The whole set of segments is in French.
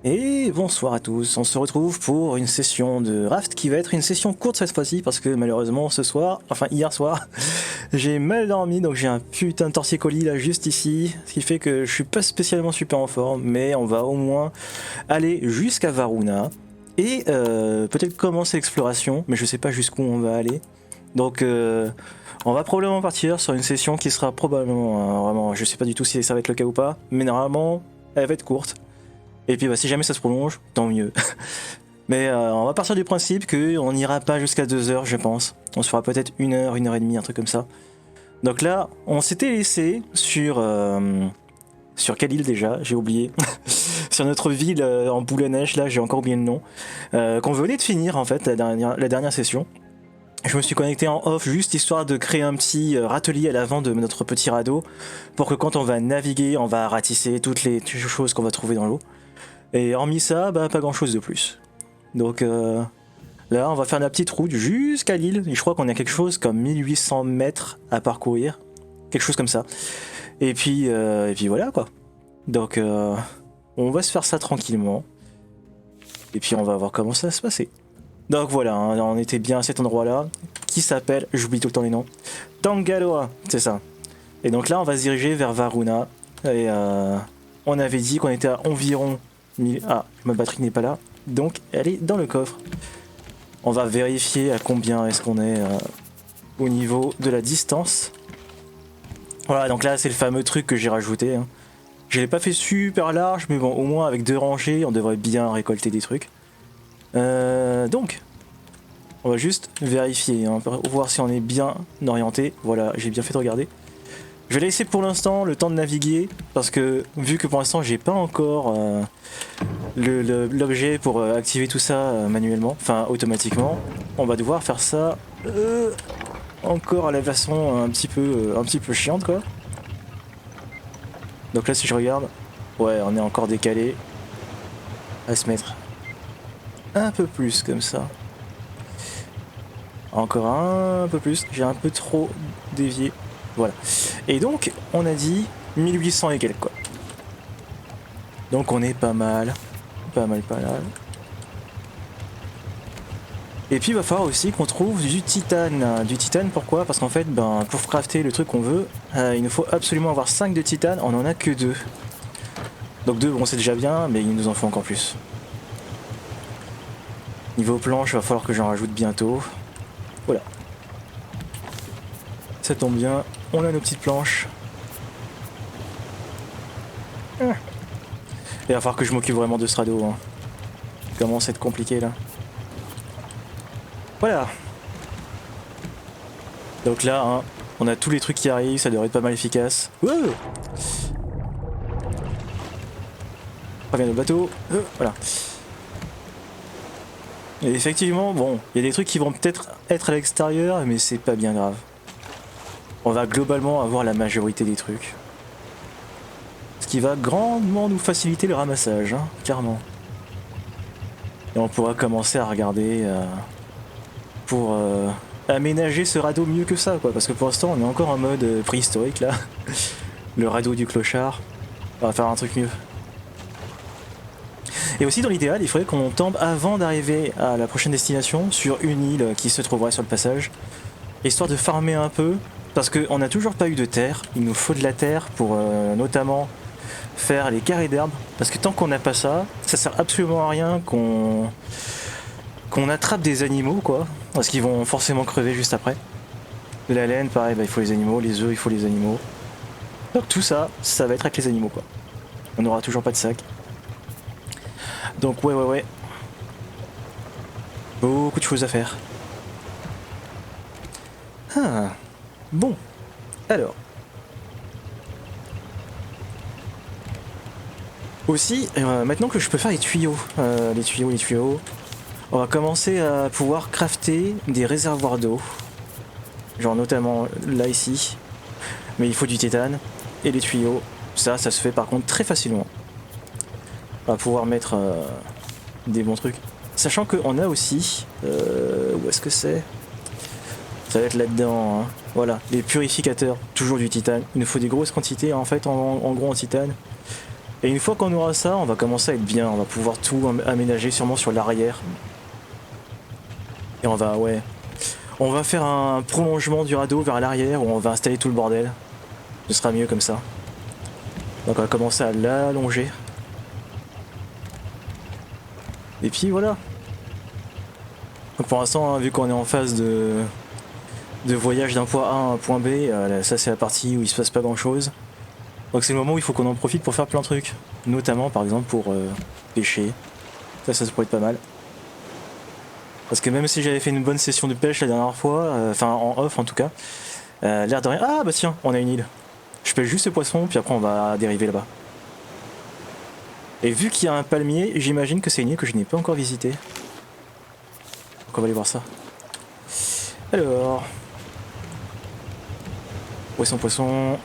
Et bonsoir à tous, on se retrouve pour une session de raft qui va être une session courte cette fois-ci parce que malheureusement ce soir, enfin hier soir, j'ai mal dormi donc j'ai un putain de torticolis là juste ici, ce qui fait que je suis pas spécialement super en forme, mais on va au moins aller jusqu'à Varuna et peut-être commencer l'exploration, mais je sais pas jusqu'où on va aller. Donc on va probablement partir sur une session qui sera probablement, vraiment, je sais pas du tout si ça va être le cas ou pas, mais normalement elle va être courte. Et puis bah, si jamais ça se prolonge, tant mieux. Mais on va partir du principe qu'on n'ira pas jusqu'à 2 heures, je pense. On se fera peut-être 1 heure et demie, un truc comme ça. Donc là, on s'était laissé sur... sur quelle île déjà? J'ai oublié. Sur notre ville en boule à neige, là, j'ai encore oublié le nom. Qu'on venait de finir, en fait, la dernière session. Je me suis connecté en off juste histoire de créer un petit râtelier à l'avant de notre petit radeau pour que quand on va naviguer, on va ratisser toutes les choses qu'on va trouver dans l'eau. Et hormis ça, bah, pas grand chose de plus. Donc là, on va faire la petite route jusqu'à l'île. Et je crois qu'on a quelque chose comme 1800 mètres à parcourir. Quelque chose comme ça. Et puis voilà quoi. Donc on va se faire ça tranquillement. Et puis on va voir comment ça va se passer. Donc voilà, hein, on était bien à cet endroit-là. Qui s'appelle, j'oublie tout le temps les noms, Tangaloa, c'est ça. Et donc là, on va se diriger vers Varuna. Et on avait dit qu'on était à environ... Ah, ma batterie n'est pas là, donc elle est dans le coffre. On va vérifier à combien est-ce qu'on est au niveau de la distance. Voilà, donc là c'est le fameux truc que j'ai rajouté. Hein. Je l'ai pas fait super large, mais bon, au moins avec 2 rangées, on devrait bien récolter des trucs. Donc, on va juste vérifier, hein, pour voir si on est bien orienté. Voilà, j'ai bien fait de regarder. Je vais laisser pour l'instant le temps de naviguer parce que vu que pour l'instant j'ai pas encore l'objet pour activer tout ça manuellement, enfin automatiquement, on va devoir faire ça encore à la façon un petit peu chiante quoi. Donc là si je regarde, ouais on est encore décalé à se mettre un peu plus comme ça. Encore un peu plus, j'ai un peu trop dévié. Voilà. Et donc, on a dit 1800 et quelques quoi. Donc on est pas mal. Pas mal. Et puis il va falloir aussi qu'on trouve du titane. Du titane pourquoi? Parce qu'en fait, ben, pour crafter le truc qu'on veut, il nous faut absolument avoir 5 de titane, on en a que 2. Donc 2, bon c'est déjà bien, mais il nous en faut encore plus. Niveau planche, il va falloir que j'en rajoute bientôt. Voilà. Ça tombe bien, on a nos petites planches. Et il va falloir que je m'occupe vraiment de ce radeau. Hein. Ça commence à être compliqué là. Voilà. Donc là, hein, on a tous les trucs qui arrivent, ça devrait être pas mal efficace. Wouh! Revient le bateau. Voilà. Et effectivement, bon, il y a des trucs qui vont peut-être être à l'extérieur, mais c'est pas bien grave. On va globalement avoir la majorité des trucs. Ce qui va grandement nous faciliter le ramassage, hein, clairement. Et on pourra commencer à regarder pour aménager ce radeau mieux que ça, quoi. Parce que pour l'instant, on est encore en mode préhistorique, là. Le radeau du clochard. On va faire un truc mieux. Et aussi, dans l'idéal, il faudrait qu'on tombe avant d'arriver à la prochaine destination sur une île qui se trouverait sur le passage. Histoire de farmer un peu. Parce qu'on n'a toujours pas eu de terre, il nous faut de la terre pour notamment faire les carrés d'herbe. Parce que tant qu'on n'a pas ça, ça sert absolument à rien qu'on attrape des animaux quoi. Parce qu'ils vont forcément crever juste après. De la laine, pareil, bah, il faut les animaux, les œufs, il faut les animaux. Donc tout ça, ça va être avec les animaux quoi. On n'aura toujours pas de sac. Donc ouais. Beaucoup de choses à faire. Ah. Bon, alors. Aussi, maintenant que je peux faire les tuyaux, on va commencer à pouvoir crafter des réservoirs d'eau. Genre notamment là ici. Mais il faut du titane et les tuyaux. Ça se fait par contre très facilement. On va pouvoir mettre des bons trucs. Sachant qu'on a aussi... où est-ce que c'est? Ça va être là-dedans, hein. Voilà, les purificateurs, toujours du titane. Il nous faut des grosses quantités en fait, en gros en titane. Et une fois qu'on aura ça, on va commencer à être bien. On va pouvoir tout aménager sûrement sur l'arrière. Et on va, ouais. On va faire un prolongement du radeau vers l'arrière où on va installer tout le bordel. Ce sera mieux comme ça. Donc on va commencer à l'allonger. Et puis voilà. Donc pour l'instant, hein, vu qu'on est en phase de voyage d'un point A à un point B, ça c'est la partie où il se passe pas grand chose. Donc c'est le moment où il faut qu'on en profite pour faire plein de trucs. Notamment par exemple pour pêcher. Ça pourrait être pas mal. Parce que même si j'avais fait une bonne session de pêche la dernière fois, enfin en off en tout cas, l'air de rien. Ah bah tiens, on a une île. Je pêche juste ce poisson, puis après on va dériver là-bas. Et vu qu'il y a un palmier, j'imagine que c'est une île que je n'ai pas encore visitée. Donc on va aller voir ça. Alors... Poisson.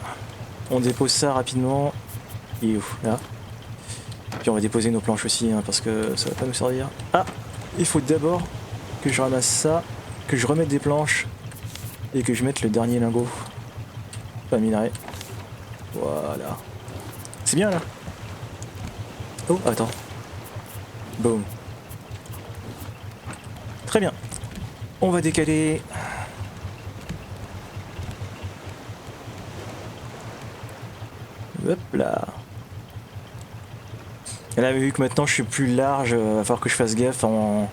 On dépose ça rapidement. Il est où? Là. Puis on va déposer nos planches aussi, hein, parce que ça va pas nous servir. Ah! Il faut d'abord que je ramasse ça, que je remette des planches, et que je mette le dernier lingot. Pas minerai. Voilà. C'est bien là. Oh, attends. Boom. Très bien. On va décaler. Hop là. Et là, vu que maintenant je suis plus large, va falloir que je fasse gaffe en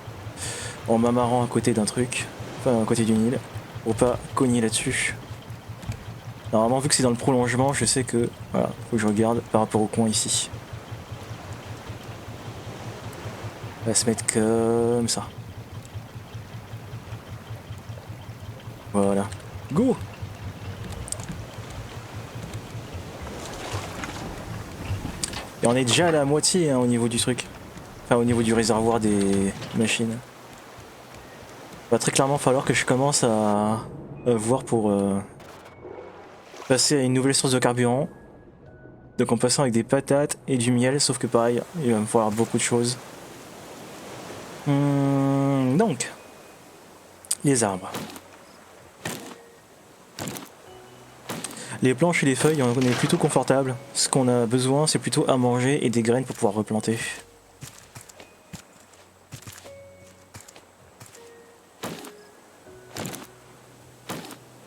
m'amarrant à côté d'un truc. Enfin, à côté d'une île. Pour pas cogner là-dessus. Normalement, vu que c'est dans le prolongement, je sais que... Voilà, faut que je regarde par rapport au coin ici. On va se mettre comme ça. Voilà. Go! Et on est déjà à la moitié hein, au niveau du truc. Enfin, au niveau du réservoir des machines. Il va très clairement falloir que je commence à voir pour passer à une nouvelle source de carburant. Donc en passant avec des patates et du miel, sauf que pareil, il va me falloir beaucoup de choses. Donc, les arbres. Les planches et les feuilles, on est plutôt confortable. Ce qu'on a besoin, c'est plutôt à manger et des graines pour pouvoir replanter.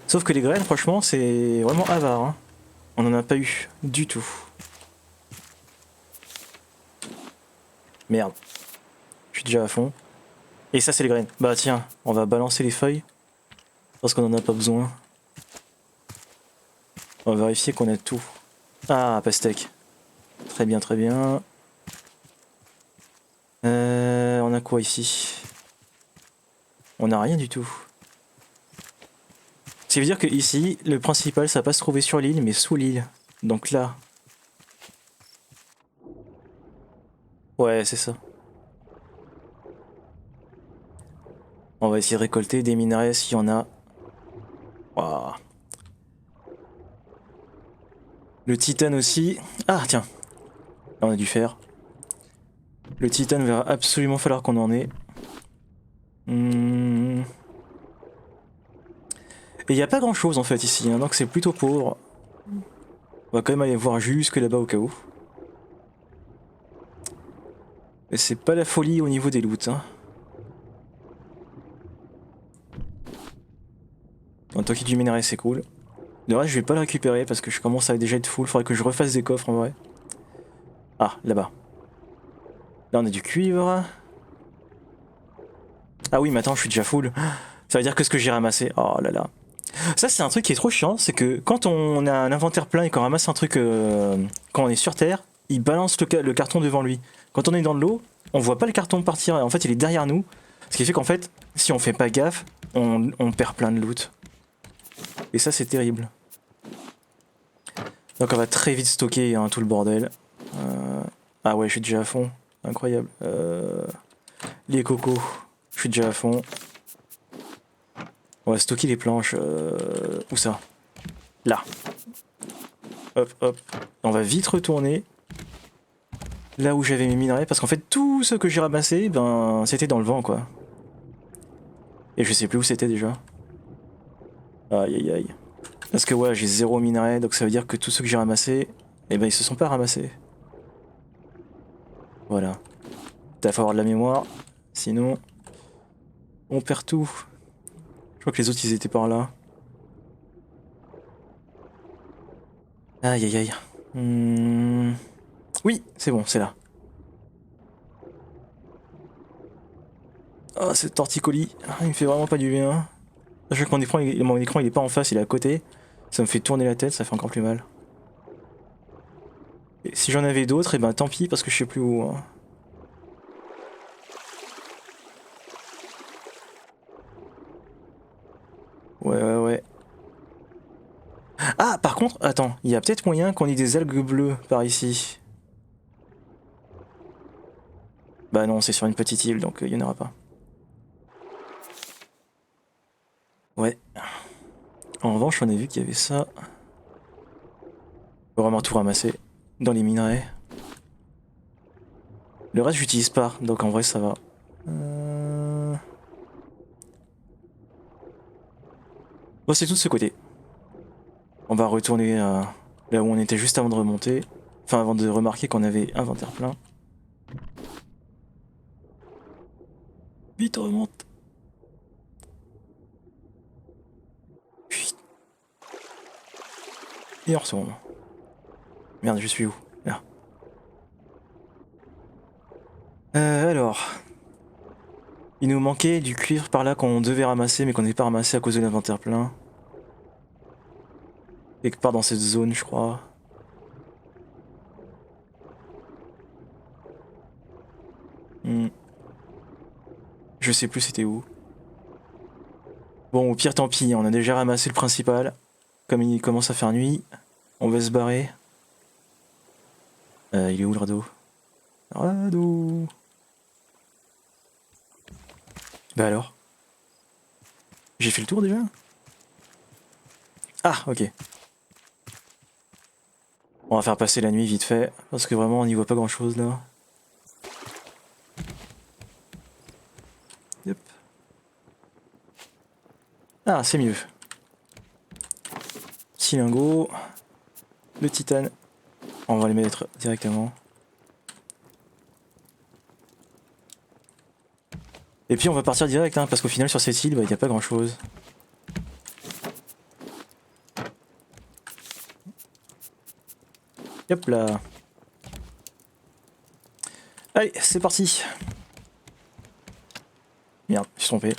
Sauf que les graines, franchement, c'est vraiment avare. Hein. On n'en a pas eu du tout. Merde. Je suis déjà à fond. Et ça, c'est les graines. Bah tiens, on va balancer les feuilles. Parce qu'on n'en a pas besoin. On va vérifier qu'on a tout. Ah, pastèque. Très bien, très bien. On a quoi ici? On n'a rien du tout. Ce qui veut dire que ici, le principal, ça va pas se trouver sur l'île, mais sous l'île. Donc là. Ouais, c'est ça. On va essayer de récolter des minerais s'il y en a. Waouh. Le titane aussi. Ah, tiens. Là, on a du fer. Le titane va absolument falloir qu'on en ait. Et il n'y a pas grand chose en fait ici, hein, donc c'est plutôt pauvre. On va quand même aller voir jusque là-bas au cas où. Et c'est pas la folie au niveau des loots. Hein. En tant qu'il y a du minerai, c'est cool. De reste, je vais pas le récupérer parce que je commence à déjà être full. Faudrait que je refasse des coffres en vrai. Ah, là-bas. Là, on a du cuivre. Ah oui, mais attends, je suis déjà full. Ça veut dire que ce que j'ai ramassé. Oh là là. Ça, c'est un truc qui est trop chiant. C'est que quand on a un inventaire plein et qu'on ramasse un truc quand on est sur Terre, il balance le carton devant lui. Quand on est dans de l'eau, on voit pas le carton partir. En fait, il est derrière nous. Ce qui fait qu'en fait, si on fait pas gaffe, on perd plein de loot. Et ça, c'est terrible. Donc on va très vite stocker hein, tout le bordel. Ah ouais, je suis déjà à fond. Incroyable. Les cocos, je suis déjà à fond. On va stocker les planches. Où ça? Là. Hop, hop. On va vite retourner. Là où j'avais mes minerais. Parce qu'en fait, tout ce que j'ai ramassé, ben, c'était dans le vent, quoi. Et je sais plus où c'était déjà. Aïe, aïe, aïe. Parce que ouais, j'ai 0 minerai, donc ça veut dire que tous ceux que j'ai ramassés, eh ben, ils se sont pas ramassés. Voilà. T'as faut avoir de la mémoire. Sinon, on perd tout. Je crois que les autres ils étaient par là. Aïe aïe aïe. Oui, c'est bon, c'est là. Oh, ce torticolis, il me fait vraiment pas du bien. Je sais que mon écran il est pas en face, il est à côté. Ça me fait tourner la tête, ça fait encore plus mal. Et si j'en avais d'autres, et ben tant pis parce que je sais plus où. Hein. Ouais. Ah, par contre, attends, il y a peut-être moyen qu'on ait des algues bleues par ici. Bah non, c'est sur une petite île, donc il y en aura pas. Ouais. En revanche, on a vu qu'il y avait ça. Faut vraiment tout ramasser dans les minerais. Le reste, j'utilise pas, donc en vrai, ça va. Bon, c'est tout de ce côté. On va retourner là où on était juste avant de remonter. Enfin, avant de remarquer qu'on avait inventaire plein. Vite, on remonte. Puis. Et on retourne. Merde, je suis où? Là. Alors. Il nous manquait du cuivre par là qu'on devait ramasser, mais qu'on n'avait pas ramassé à cause de l'inventaire plein. Quelque part dans cette zone, je crois. Je sais plus c'était où. Bon, au pire, tant pis, on a déjà ramassé le principal. Comme il commence à faire nuit, on va se barrer. Il est où le radeau? Radeau. Bah alors? J'ai fait le tour déjà? Ah, ok. On va faire passer la nuit vite fait, parce que vraiment on n'y voit pas grand chose là. Yep. Ah, c'est mieux. Petit lingot. Le titane. On va les mettre directement. Et puis on va partir direct, hein, parce qu'au final sur cette île, il n'y a pas grand chose. Hop là. Allez, c'est parti. Merde, je suis trompé.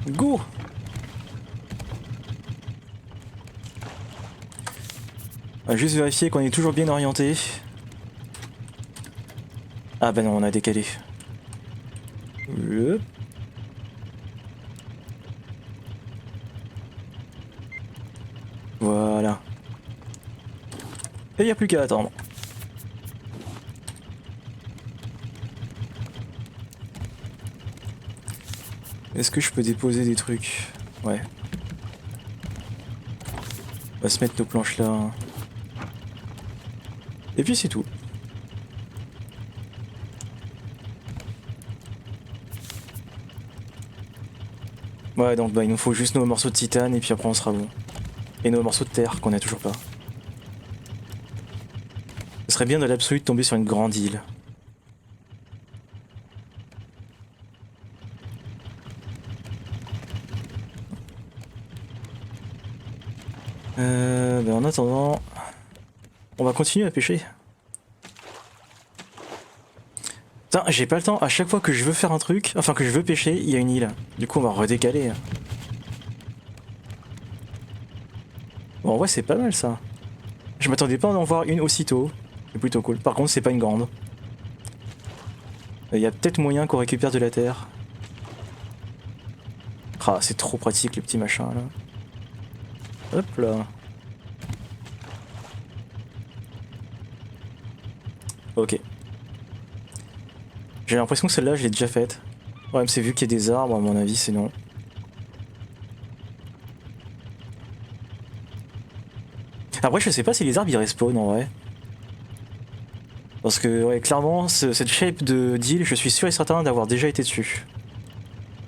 Go! On va juste vérifier qu'on est toujours bien orienté. Ah bah non, on a décalé. Voilà. Et il n'y a plus qu'à attendre. Est-ce que je peux déposer des trucs? Ouais. On va se mettre nos planches là. Et puis c'est tout. Ouais, donc bah il nous faut juste nos morceaux de titane et puis après on sera bon. Et nos morceaux de terre qu'on a toujours pas. Ce serait bien dans l'absolu de tomber sur une grande île. Ben en attendant, on va continuer à pêcher. Putain, j'ai pas le temps. À chaque fois que je veux faire un truc, enfin que je veux pêcher, il y a une île. Du coup, on va redécaler. Bon, en vrai, c'est pas mal ça. Je m'attendais pas à en voir une aussitôt. C'est plutôt cool. Par contre, c'est pas une grande. Il y a peut-être moyen qu'on récupère de la terre. Ah, c'est trop pratique les petits machins là. Hop là. Ok. J'ai l'impression que celle-là, je l'ai déjà faite. Ouais, mais c'est vu qu'il y a des arbres, à mon avis, c'est non. Après, je sais pas si les arbres ils respawn en vrai. Parce que, ouais, clairement, cette shape d'île, je suis sûr et certain d'avoir déjà été dessus.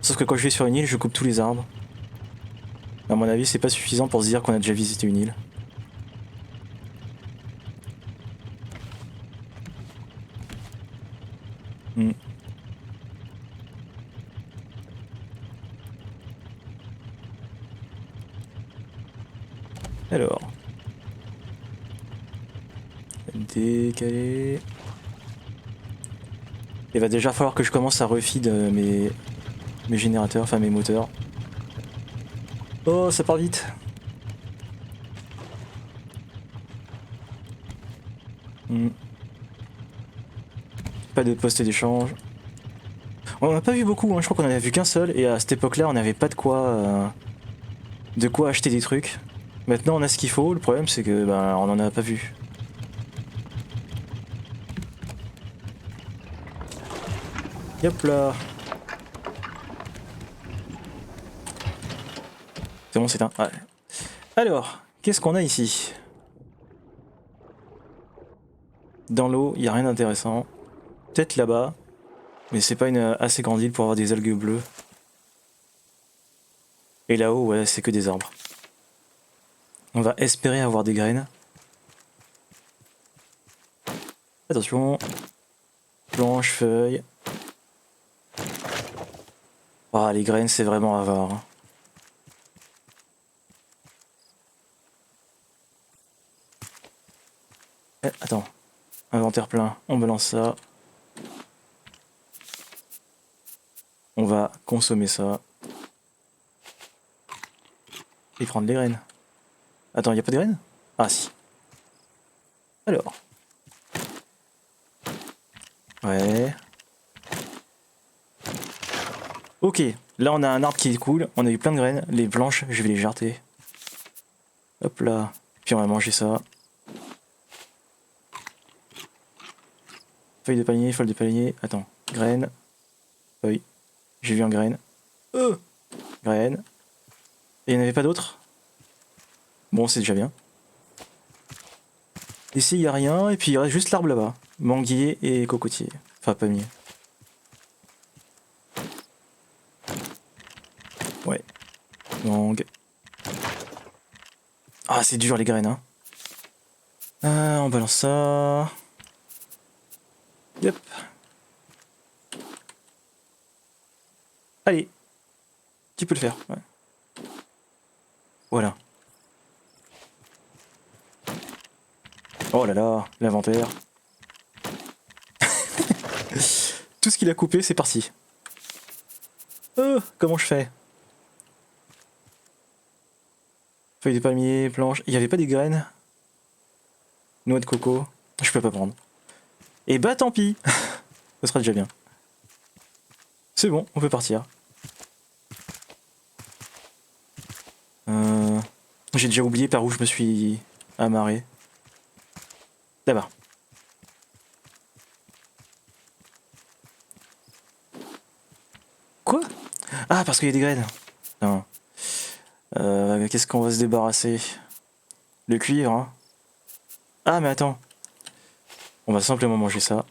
Sauf que quand je vais sur une île, je coupe tous les arbres. À mon avis, c'est pas suffisant pour se dire qu'on a déjà visité une île. Hmm. Alors. Décaler. Il va déjà falloir que je commence à refeed mes générateurs, enfin mes moteurs. Oh, ça part vite. Hmm. Pas de poste d'échange. On en a pas vu beaucoup, hein. Je crois qu'on en a vu qu'un seul, et à cette époque-là, on n'avait pas de quoi acheter des trucs. Maintenant, on a ce qu'il faut. Le problème, c'est que on en a pas vu. Hop là. C'est bon, c'est un. Ouais. Alors, qu'est-ce qu'on a ici? Dans l'eau, il n'y a rien d'intéressant. Peut-être là-bas, mais c'est pas une assez grande île pour avoir des algues bleues. Et là-haut, ouais, c'est que des arbres. On va espérer avoir des graines. Attention. Planches, feuilles. Ah, les graines, c'est vraiment avare, hein. Eh, attends. Inventaire plein. On balance ça. On va consommer ça. Et prendre les graines. Attends, y a pas de graines? Ah si. Alors. Ouais. Ok, là on a un arbre qui est cool, on a eu plein de graines, les blanches, je vais les jarter. Hop là, puis on va manger ça. Feuille de palmier, attends, graines, feuille, j'ai vu un graine. Graines. Et il n'y en avait pas d'autres? Bon, c'est déjà bien. Ici il n'y a rien, et puis il reste juste l'arbre là-bas. Manguier et cocotier. Enfin, palmier. Ouais. Mangue. Ah, c'est dur les graines, hein. On balance ça. Yep. Allez. Tu peux le faire. Ouais. Voilà. Oh là là, l'inventaire. Tout ce qu'il a coupé, c'est parti. Comment je fais? Feuilles de palmier, planches. Il n'y avait pas des graines? Noix de coco. Je peux pas prendre. Et bah tant pis. Ce sera déjà bien. C'est bon, on peut partir. J'ai déjà oublié par où je me suis amarré. Là-bas. Quoi? Ah, parce qu'il y a des graines. Non. Qu'est-ce qu'on va se débarrasser? Le cuivre, hein. Ah, mais attends. On va simplement manger ça.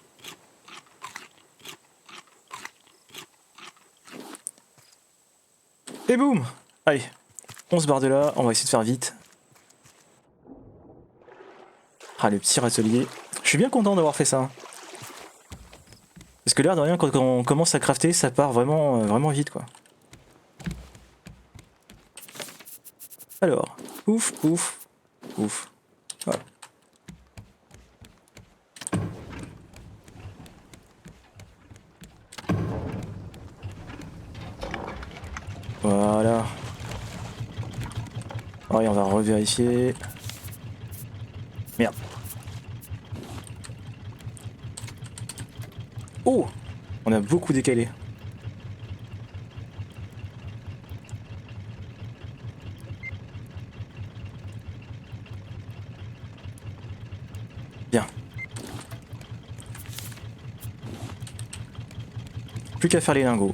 Et boum! Allez, on se barre de là, on va essayer de faire vite. Ah, le petit râtelier. Je suis bien content d'avoir fait ça. Parce que l'air de rien, quand on commence à crafter, ça part vraiment, vraiment vite, quoi. Alors, ouf, ouf, ouf. Voilà. Voilà. Allez, on va revérifier. Merde. Oh! On a beaucoup décalé. Bien. Plus qu'à faire les lingots.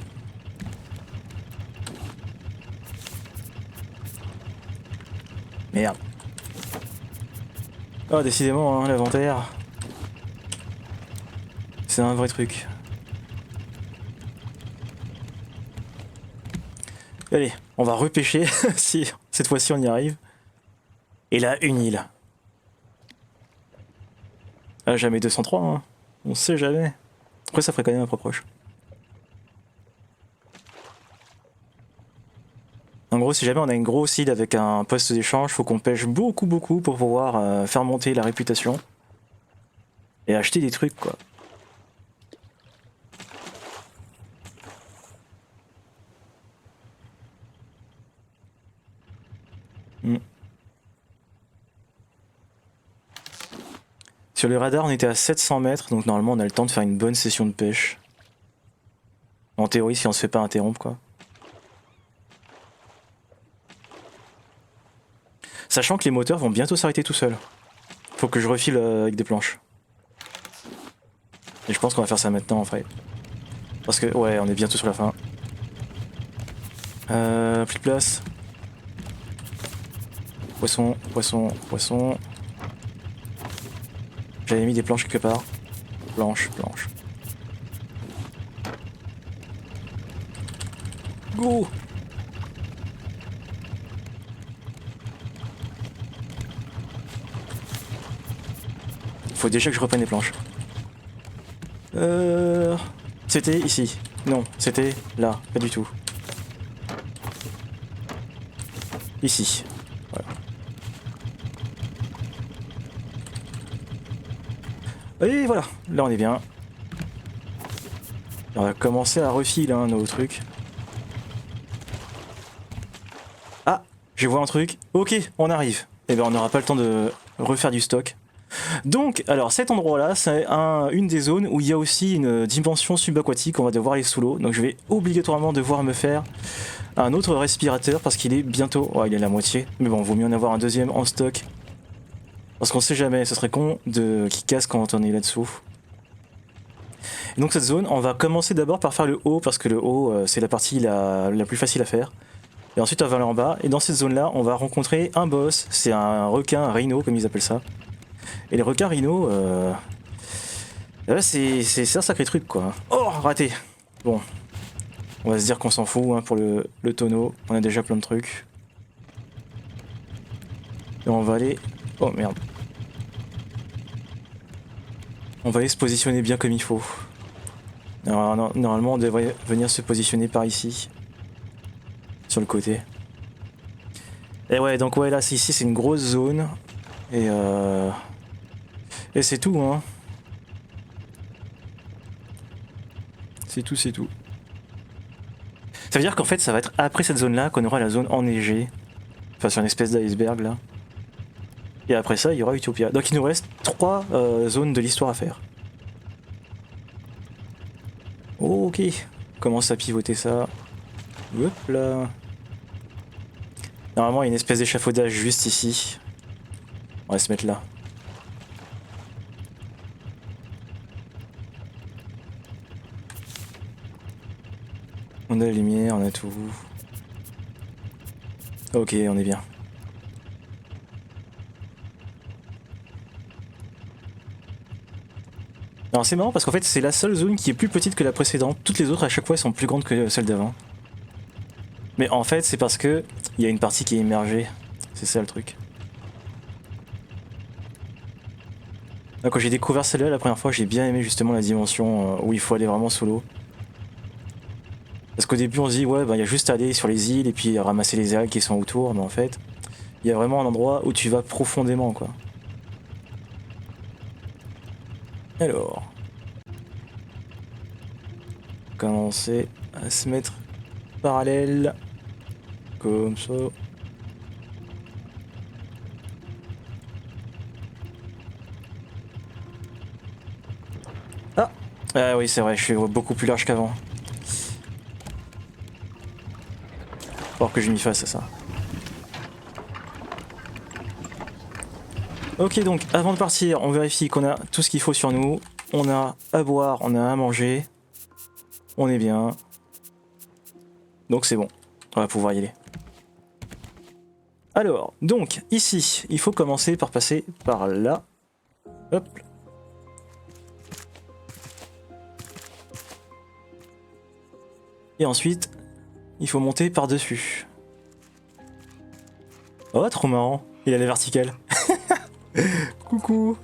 Merde. Oh, décidément, hein, l'inventaire. C'est un vrai truc. Allez, on va repêcher si Cette fois-ci, on y arrive. Et là, une île. Ah, jamais 203, hein. On sait jamais. Après, ça ferait quand même un peu proche. En gros, si jamais on a une grosse île avec un poste d'échange, faut qu'on pêche beaucoup pour pouvoir faire monter la réputation. Et acheter des trucs, quoi. Hmm. Sur le radar, on était à 700 mètres, donc normalement on a le temps de faire une bonne session de pêche. En théorie, si on se fait pas interrompre, quoi. Sachant que les moteurs vont bientôt s'arrêter tout seuls. Faut que je refile avec des planches. Et je pense qu'on va faire ça maintenant en fait. Parce que, ouais, on est bientôt sur la fin. Plus de place. Poisson, poisson, poisson. J'avais mis des planches quelque part. Planche, planche. Go! Faut déjà que je reprenne les planches. C'était ici. Non, c'était là, pas du tout. Ici. Voilà. Et voilà, là on est bien. On va commencer à refiler nos trucs. Ah, je vois un truc. Ok, on arrive. Eh ben on n'aura pas le temps de refaire du stock. Donc, alors cet endroit-là, c'est une des zones où il y a aussi une dimension subaquatique, on va devoir aller sous l'eau. Donc je vais obligatoirement devoir me faire un autre respirateur parce qu'il est bientôt... Oh, il est à la moitié. Mais bon, vaut mieux en avoir un deuxième en stock. Parce qu'on sait jamais, ce serait con qu'il casse quand on est là-dessous. Et donc cette zone, on va commencer d'abord par faire le haut, parce que le haut, c'est la partie la plus facile à faire. Et ensuite on va aller en bas, et dans cette zone-là, on va rencontrer un boss, c'est un requin, un rhino, comme ils appellent ça. Et les requins rhino, c'est un sacré truc, quoi. Oh, raté. Bon, on va se dire qu'on s'en fout hein, pour le tonneau, on a déjà plein de trucs. Et on va aller... Oh merde. On va aller se positionner bien comme il faut. Alors, normalement on devrait venir se positionner par ici. Sur le côté. Et ouais, donc ouais, là ici c'est une grosse zone. Et c'est tout, hein. C'est tout, c'est tout. Ça veut dire qu'en fait ça va être après cette zone là qu'on aura la zone enneigée. Enfin sur une espèce d'iceberg là. Et après ça il y aura Utopia. Donc il nous reste 3 zones de l'histoire à faire. Ok. Commence à pivoter ça. Hop là. Normalement il y a une espèce d'échafaudage juste ici. On va se mettre là. On a la lumière, on a tout. Ok, on est bien. Alors c'est marrant parce qu'en fait c'est la seule zone qui est plus petite que la précédente. Toutes les autres à chaque fois sont plus grandes que celle d'avant. Mais en fait c'est parce que il y a une partie qui est immergée. C'est ça le truc. Là, quand j'ai découvert celle-là la première fois, j'ai bien aimé justement la dimension où il faut aller vraiment sous l'eau. Parce qu'au début on se dit ouais bah il y a juste à aller sur les îles et puis ramasser les algues qui sont autour, mais en fait il y a vraiment un endroit où tu vas profondément quoi. Alors, commencer à se mettre parallèle comme ça. Ah oui c'est vrai, je suis beaucoup plus large qu'avant. Faut que je m'y fasse à ça. Ok donc avant de partir on vérifie qu'on a tout ce qu'il faut sur nous. On a à boire, on a à manger. On est bien. Donc c'est bon, on va pouvoir y aller. Alors, donc ici, il faut commencer par passer par là. Hop. Et ensuite, il faut monter par-dessus. Oh, trop marrant. Il a la verticale. Coucou.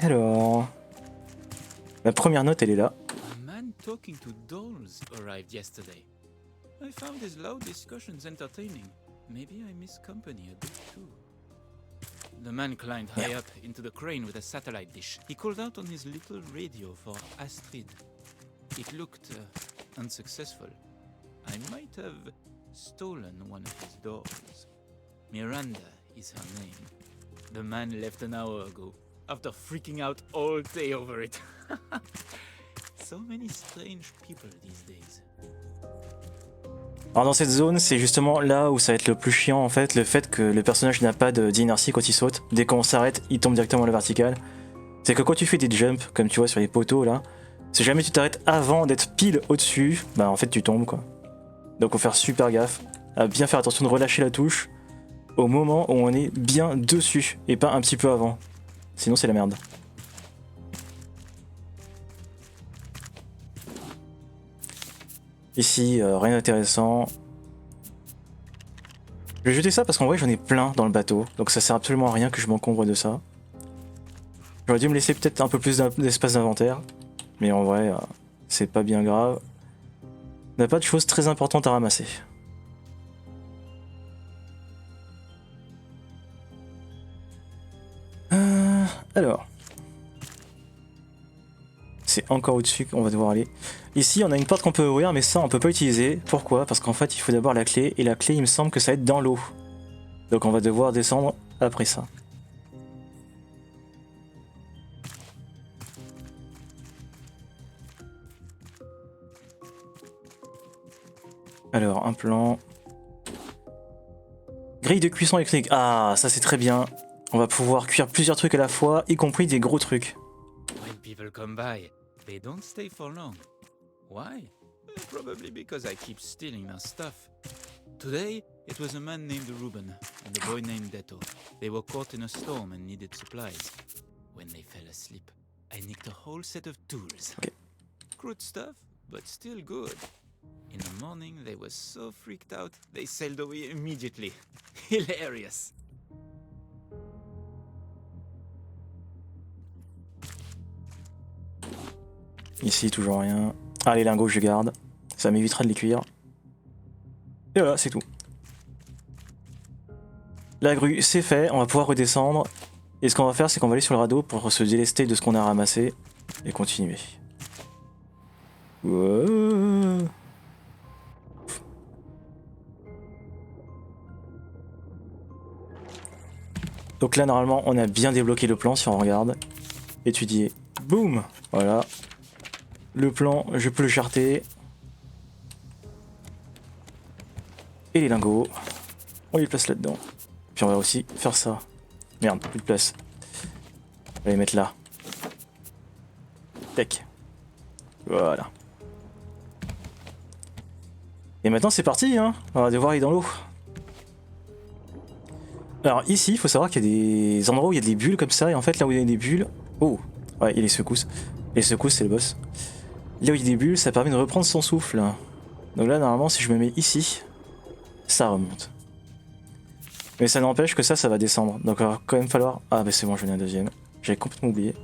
Alors... La première note, elle est là. A man talking to dolls arrived yesterday. I found his loud discussions entertaining. Maybe I miss company a bit too. The man climbed high up into the crane with a satellite dish. He called out on his little radio for Astrid. It looked unsuccessful. I might have stolen one of his dolls. Miranda is her name. The man left an hour ago, after freaking out all day over it. So many strange people these days. Alors dans cette zone, c'est justement là où ça va être le plus chiant en fait, le fait que le personnage n'a pas d'inertie quand il saute. Dès qu'on s'arrête, il tombe directement à la verticale. C'est que quand tu fais des jumps, comme tu vois sur les poteaux là, si jamais tu t'arrêtes avant d'être pile au-dessus, bah en fait tu tombes quoi. Donc faut faire super gaffe, à bien faire attention de relâcher la touche au moment où on est bien dessus et pas un petit peu avant. Sinon c'est la merde. Ici, rien d'intéressant. Je vais jeter ça parce qu'en vrai j'en ai plein dans le bateau, donc ça sert absolument à rien que je m'encombre de ça. J'aurais dû me laisser peut-être un peu plus d'espace d'inventaire, mais en vrai, c'est pas bien grave. On n'a pas de choses très importantes à ramasser. Alors... C'est encore au-dessus qu'on va devoir aller. Ici, on a une porte qu'on peut ouvrir, mais ça, on peut pas utiliser. Pourquoi? Parce qu'en fait, il faut d'abord la clé, et la clé, il me semble que ça va être dans l'eau. Donc on va devoir descendre après ça. Alors, un plan. Grille de cuisson électrique. Ah, ça c'est très bien. On va pouvoir cuire plusieurs trucs à la fois, y compris des gros trucs. When people come by, they don't stay for long. Why? Probably because I keep stealing their stuff. Today, it was a man named Ruben and a boy named Deto. They were caught in a storm and needed supplies. When they fell asleep, I nicked a whole set of tools. Okay. Crude stuff, but still good. In the morning, they were so freaked out, they sailed away immediately. Hilarious. Ici, toujours rien. Ah, les lingots, je garde. Ça m'évitera de les cuire. Et voilà, c'est tout. La grue, c'est fait. On va pouvoir redescendre. Et ce qu'on va faire, c'est qu'on va aller sur le radeau pour se délester de ce qu'on a ramassé. Et continuer. Wow. Donc là, normalement, on a bien débloqué le plan si on regarde. Étudier. Boum. Voilà. Le plan, je peux le charter. Et les lingots. On les place là-dedans. Puis on va aussi faire ça. Merde, plus de place. On va les mettre là. Tac. Voilà. Et maintenant c'est parti, hein. On va devoir aller dans l'eau. Alors ici, il faut savoir qu'il y a des endroits où il y a des bulles comme ça. Et en fait, là où il y a des bulles... Oh, ouais, il y a les secousses. Les secousses, c'est le boss. Là où il y a des bulles, ça permet de reprendre son souffle. Donc là, normalement, si je me mets ici, ça remonte. Mais ça n'empêche que ça va descendre. Donc il va quand même falloir... Ah bah c'est bon, je venais un deuxième. J'avais complètement oublié.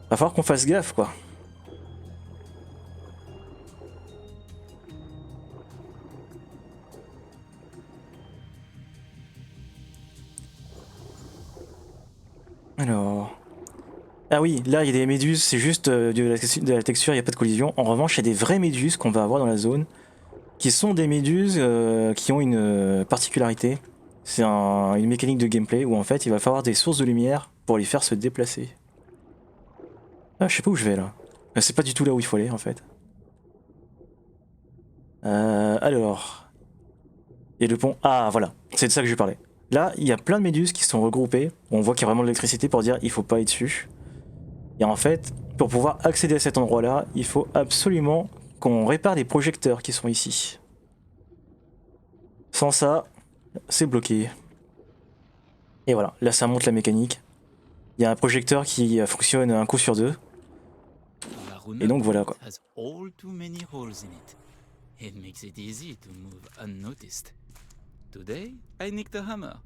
Va falloir qu'on fasse gaffe, quoi. Alors... Ah oui, là il y a des méduses, c'est juste de la texture, il n'y a pas de collision. En revanche, il y a des vraies méduses qu'on va avoir dans la zone, qui sont des méduses qui ont une particularité. C'est une mécanique de gameplay où en fait il va falloir des sources de lumière pour les faire se déplacer. Ah, je sais pas où je vais là. C'est pas du tout là où il faut aller en fait. Alors... Il y a le pont... Ah voilà, c'est de ça que je parlais. Là, il y a plein de méduses qui sont regroupées. On voit qu'il y a vraiment de l'électricité pour dire il faut pas aller dessus. Et en fait, pour pouvoir accéder à cet endroit-là, il faut absolument qu'on répare les projecteurs qui sont ici. Sans ça, c'est bloqué. Et voilà, là ça monte la mécanique. Il y a un projecteur qui fonctionne un coup sur deux. On la Et donc voilà quoi. has all too many holes in it. It makes it easy to move unnoticed. Today, I nicked a hammer.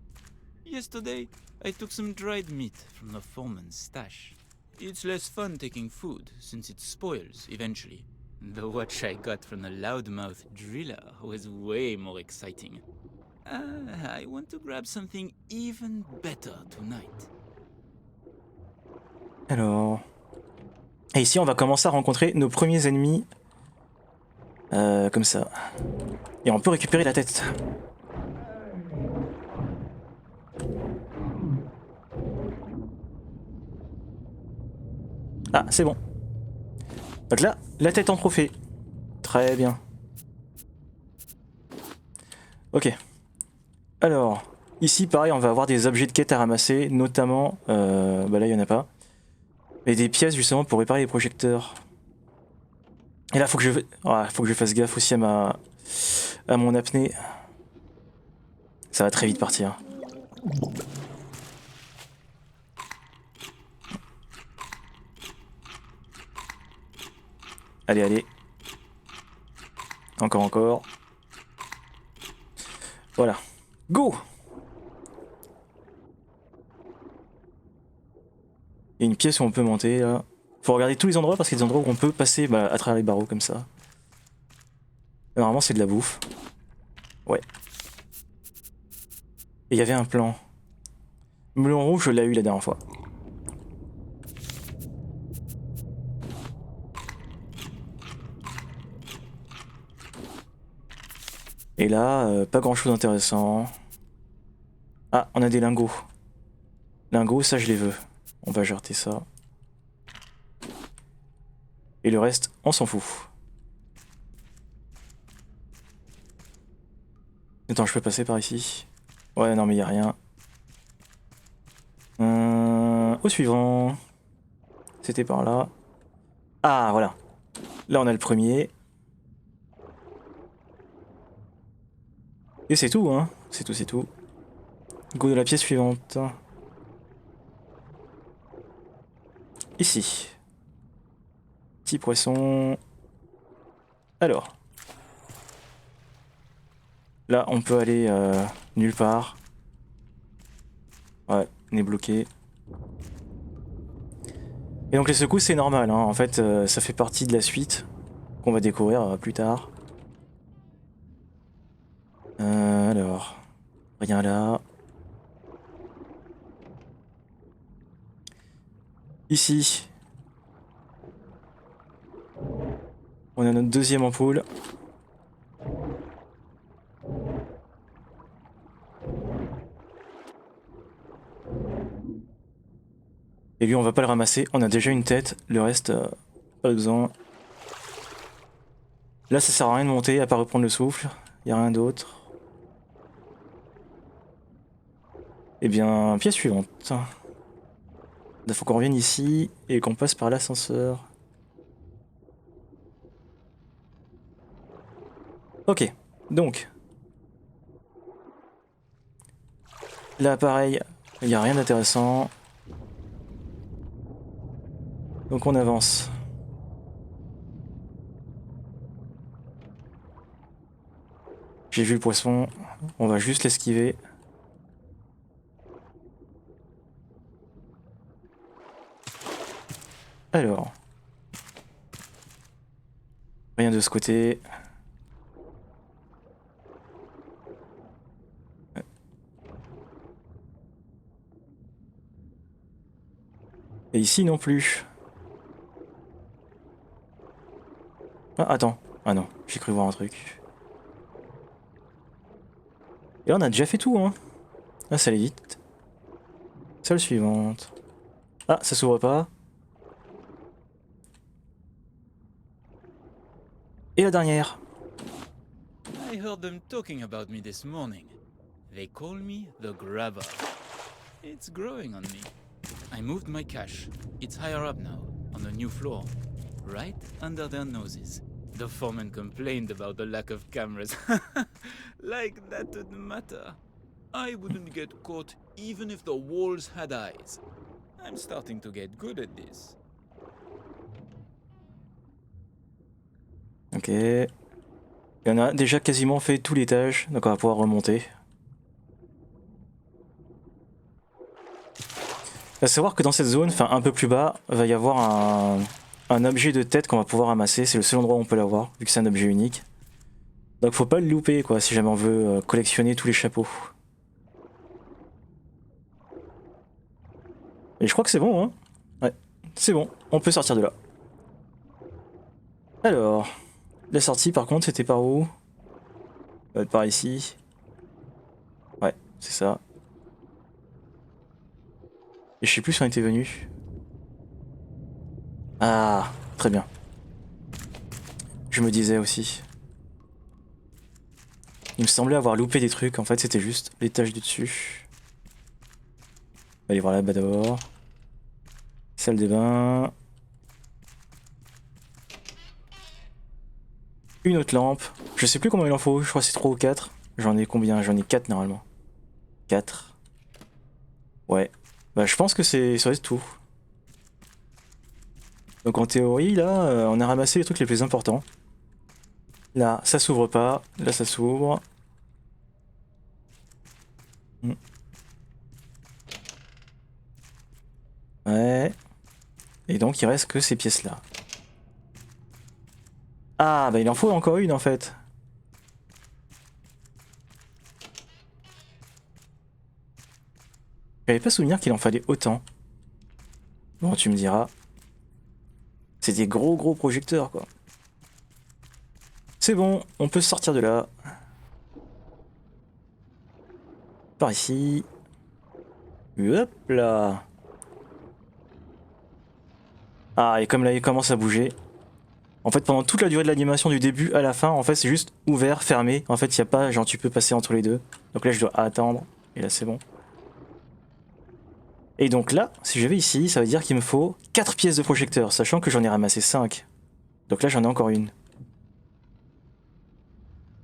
Yesterday, I took some dried meat from the foreman's stash. It's less fun taking food, since it spoils eventually. The watch I got from the loudmouth driller was way more exciting. I want to grab something even better tonight. Alors... Et ici, on va commencer à rencontrer nos premiers ennemis. Comme ça. Et on peut récupérer la tête. Ah, c'est bon. Donc là, la tête en trophée. Très bien. Ok. Alors, ici, pareil, on va avoir des objets de quête à ramasser, notamment... bah là, il n'y en a pas. Mais des pièces, justement, pour réparer les projecteurs. Et là, faut que je fasse gaffe aussi à mon apnée. Ça va très vite partir. Allez, allez. Encore. Voilà. Go! Il y a une pièce où on peut monter, là. Faut regarder tous les endroits, parce qu'il y a des endroits où on peut passer à travers les barreaux, comme ça. Normalement, c'est de la bouffe. Ouais. Et il y avait un plan. Melon rouge, je l'ai eu la dernière fois. Et là, pas grand chose d'intéressant. Ah, on a des lingots. Lingots, ça je les veux. On va jeter ça. Et le reste, on s'en fout. Attends, je peux passer par ici? Ouais, non mais y a rien. Au suivant. C'était par là. Ah, voilà. Là, on a le premier. Et c'est tout, hein. C'est tout. Go de la pièce suivante. Ici. Petit poisson. Alors. Là, on peut aller nulle part. Ouais, on est bloqué. Et donc les secousses, c'est normal, hein. En fait, ça fait partie de la suite qu'on va découvrir plus tard. Alors, rien là. Ici, on a notre deuxième ampoule. Et lui, on va pas le ramasser. On a déjà une tête. Le reste, pas besoin. Là, ça sert à rien de monter, à part reprendre le souffle. Y a rien d'autre. Eh bien, pièce suivante. Il faut qu'on revienne ici et qu'on passe par l'ascenseur. Ok, donc. Là, pareil, il n'y a rien d'intéressant. Donc on avance. J'ai vu le poisson, on va juste l'esquiver. Alors. Rien de ce côté. Et ici non plus. Ah, attends. Ah non, j'ai cru voir un truc. Et là, on a déjà fait tout, hein. Ah, ça allait vite. Salle suivante. Ah, ça s'ouvre pas. Et la dernière. I heard them talking about me this morning. They call me the Grabber. It's growing on me. I moved my cache. It's higher up now, on the new floor, right under their noses. The foreman complained about the lack of cameras. Like that would matter. I wouldn't get caught even if the walls had eyes. I'm starting to get good at this. Ok. Il y en a déjà quasiment fait tout l'étage, donc on va pouvoir remonter. À savoir que dans cette zone, enfin un peu plus bas, va y avoir un objet de tête qu'on va pouvoir ramasser. C'est le seul endroit où on peut l'avoir, vu que c'est un objet unique. Donc faut pas le louper quoi, si jamais on veut collectionner tous les chapeaux. Et je crois que c'est bon, hein. Ouais, c'est bon, on peut sortir de là. Alors, la sortie par contre, c'était par où? Ça va être par ici. Ouais, c'est ça. Et je sais plus si on était venu. Ah, très bien. Je me disais aussi. Il me semblait avoir loupé des trucs, en fait c'était juste l'étage du dessus. On va aller voir là-bas d'abord. Salle de bain. Une autre lampe. Je sais plus combien il en faut, je crois que c'est 3 ou 4. J'en ai combien? J'en ai 4 normalement. 4. Ouais. Bah je pense que ça va être tout. Donc en théorie là, on a ramassé les trucs les plus importants. Là, ça s'ouvre pas. Là, ça s'ouvre. Hmm. Ouais. Et donc il reste que ces pièces là. Ah bah il en faut encore une en fait. J'avais pas souvenir qu'il en fallait autant. Bon tu me diras. C'est des gros projecteurs quoi. C'est bon, on peut sortir de là. Par ici. Hop là. Ah et comme là il commence à bouger. En fait pendant toute la durée de l'animation du début à la fin, en fait c'est juste ouvert, fermé. En fait il n'y a pas genre tu peux passer entre les deux. Donc là je dois attendre. Et là c'est bon. Et donc là, si je vais ici, ça veut dire qu'il me faut 4 pièces de projecteur, sachant que j'en ai ramassé 5. Donc là j'en ai encore une.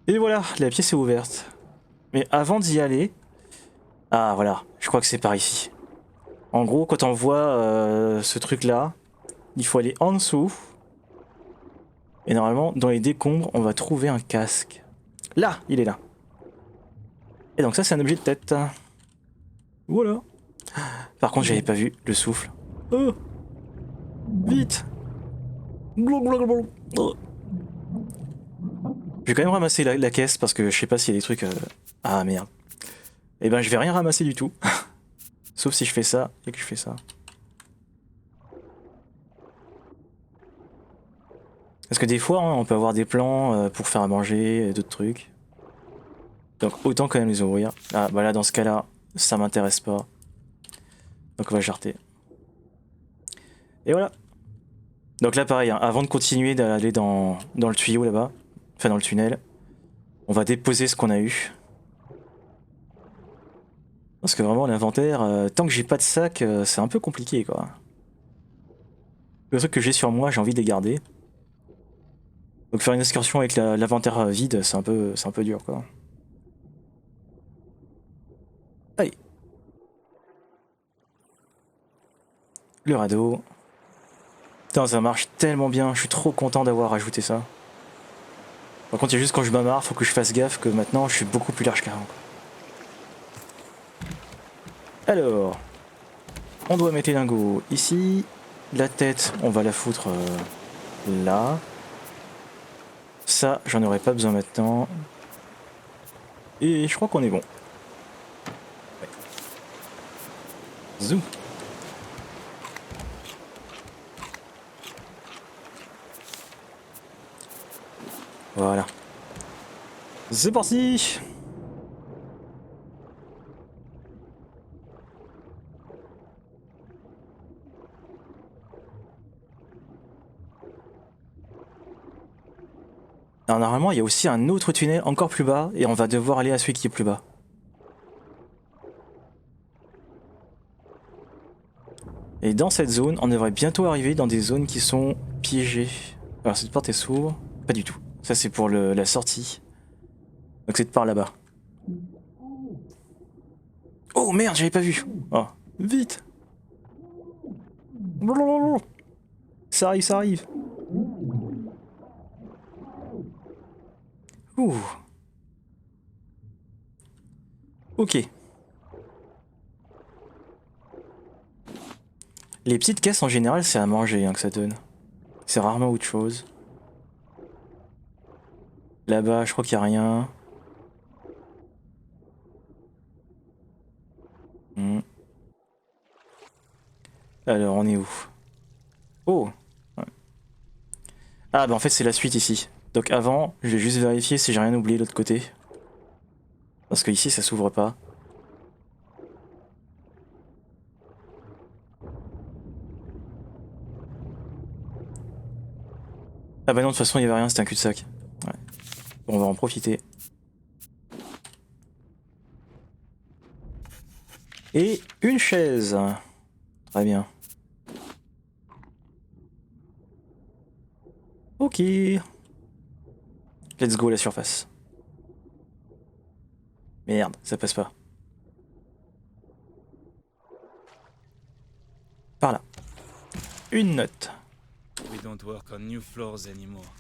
Et voilà, la pièce est ouverte. Mais avant d'y aller... Ah voilà, je crois que c'est par ici. En gros, quand on voit ce truc là, il faut aller en dessous. Et normalement, dans les décombres, on va trouver un casque. Là, il est là. Et donc ça, c'est un objet de tête. Voilà. Par contre, j'avais pas vu le souffle. Oh, vite. Oh. Je vais quand même ramasser la caisse parce que je sais pas s'il y a des trucs... Ah merde. Eh ben je vais rien ramasser du tout. Sauf si je fais ça et que je fais ça. Parce que des fois, hein, on peut avoir des plans pour faire à manger, d'autres trucs. Donc autant quand même les ouvrir. Ah bah là dans ce cas là, ça m'intéresse pas. Donc on va jarter. Et voilà. Donc là pareil, hein, avant de continuer d'aller dans le tuyau là-bas, enfin dans le tunnel, on va déposer ce qu'on a eu. Parce que vraiment l'inventaire, tant que j'ai pas de sac, c'est un peu compliqué quoi. Le truc que j'ai sur moi, j'ai envie de les garder. Donc faire une excursion avec l'inventaire vide, c'est un peu dur quoi. Allez. Le radeau. Putain, ça marche tellement bien, je suis trop content d'avoir ajouté ça. Par contre, il y a juste quand je m'amarre, faut que je fasse gaffe que maintenant je suis beaucoup plus large qu'avant. Alors, on doit mettre les lingots ici. La tête, on va la foutre là. Ça, j'en aurais pas besoin maintenant. Et je crois qu'on est bon. Ouais. Zoom. Voilà. C'est parti! Alors normalement, il y a aussi un autre tunnel encore plus bas et on va devoir aller à celui qui est plus bas. Et dans cette zone, on devrait bientôt arriver dans des zones qui sont piégées. Alors cette porte elle s'ouvre. Pas du tout. Ça c'est pour la sortie. Donc c'est de par là-bas. Oh merde, j'avais pas vu. Oh, vite. Ça arrive, ça arrive. Ouh. Ok. Les petites caisses en général, c'est à manger hein, que ça donne. C'est rarement autre chose. Là-bas, je crois qu'il n'y a rien. Hmm. Alors, on est où? Oh! Ouais. Ah, bah en fait, c'est la suite ici. Donc avant, je vais juste vérifier si j'ai rien oublié de l'autre côté. Parce que ici, ça s'ouvre pas. Ah bah non, de toute façon, il n'y avait rien, c'était un cul-de-sac. Ouais. Bon, on va en profiter. Et une chaise. Très bien. Ok. Let's go la surface. Merde, ça passe pas. Par là. Une note. We don't work on new floors anymore.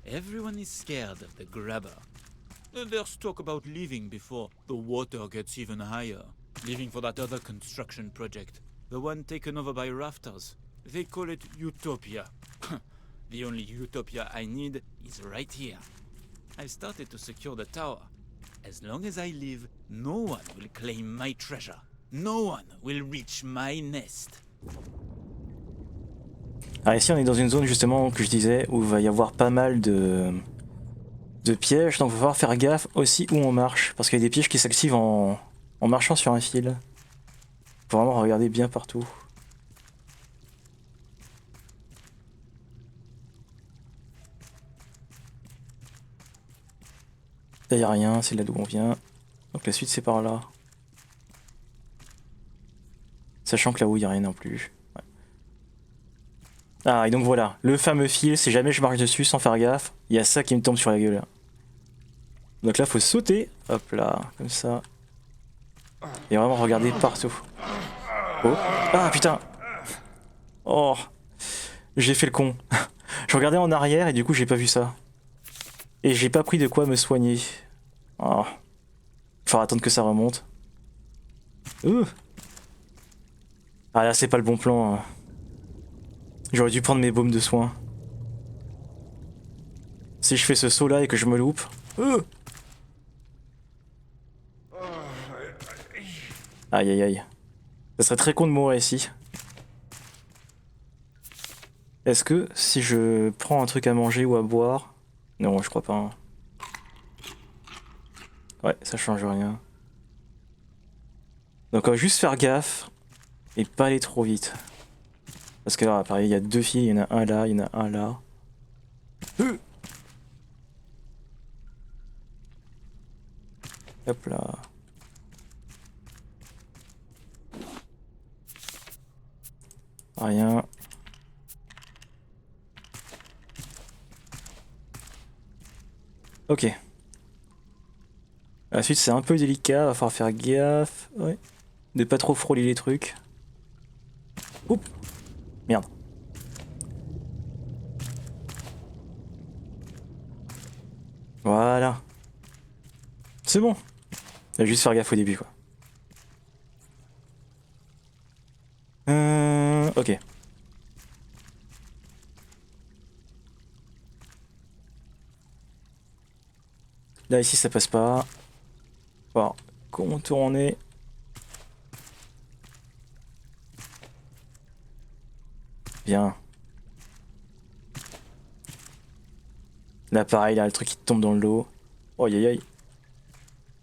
Everyone is scared of the grabber. There's talk about leaving before the water gets even higher. Leaving for that other construction project. The one taken over by Rafters. They call it Utopia. The only Utopia I need is right here. I started to secure the tower. As long as I live, no one will claim my treasure. No one will reach my nest. Alors ici on est dans une zone justement que je disais où il va y avoir pas mal de pièges, donc il va falloir faire gaffe aussi où on marche, parce qu'il y a des pièges qui s'activent en marchant sur un fil. Faut vraiment regarder bien partout. Là y a rien, c'est là d'où on vient. Donc la suite c'est par là. Sachant que là-haut y a rien non plus. Ouais. Ah et donc voilà, le fameux fil, si jamais je marche dessus sans faire gaffe, il y a ça qui me tombe sur la gueule. Donc là faut sauter, hop là, comme ça. Et vraiment regarder partout. Oh, ah putain. Oh, j'ai fait le con. Je regardais en arrière et du coup j'ai pas vu ça. Et j'ai pas pris de quoi me soigner. Oh. Il faudra attendre que ça remonte. Ah là c'est pas le bon plan. Hein. J'aurais dû prendre mes baumes de soins. Si je fais ce saut là et que je me loupe. Aïe aïe aïe. Ça serait très con de mourir ici. Est-ce que si je prends un truc à manger ou à boire... Non, je crois pas. Hein. Ouais, ça change rien. Donc on va juste faire gaffe et pas aller trop vite. Parce que là, pareil, il y a deux fils, il y en a un là, il y en a un là. Hop là. Rien. Ok. La suite c'est un peu délicat, va falloir faire gaffe. Ouais. De pas trop frôler les trucs. Oups. Merde. Voilà. C'est bon. Il va juste faire gaffe au début quoi. Ok. Là ici ça passe pas. Bon, contourner. Bien. Là pareil, là le truc qui tombe dans l'eau. Oh aïe aïe.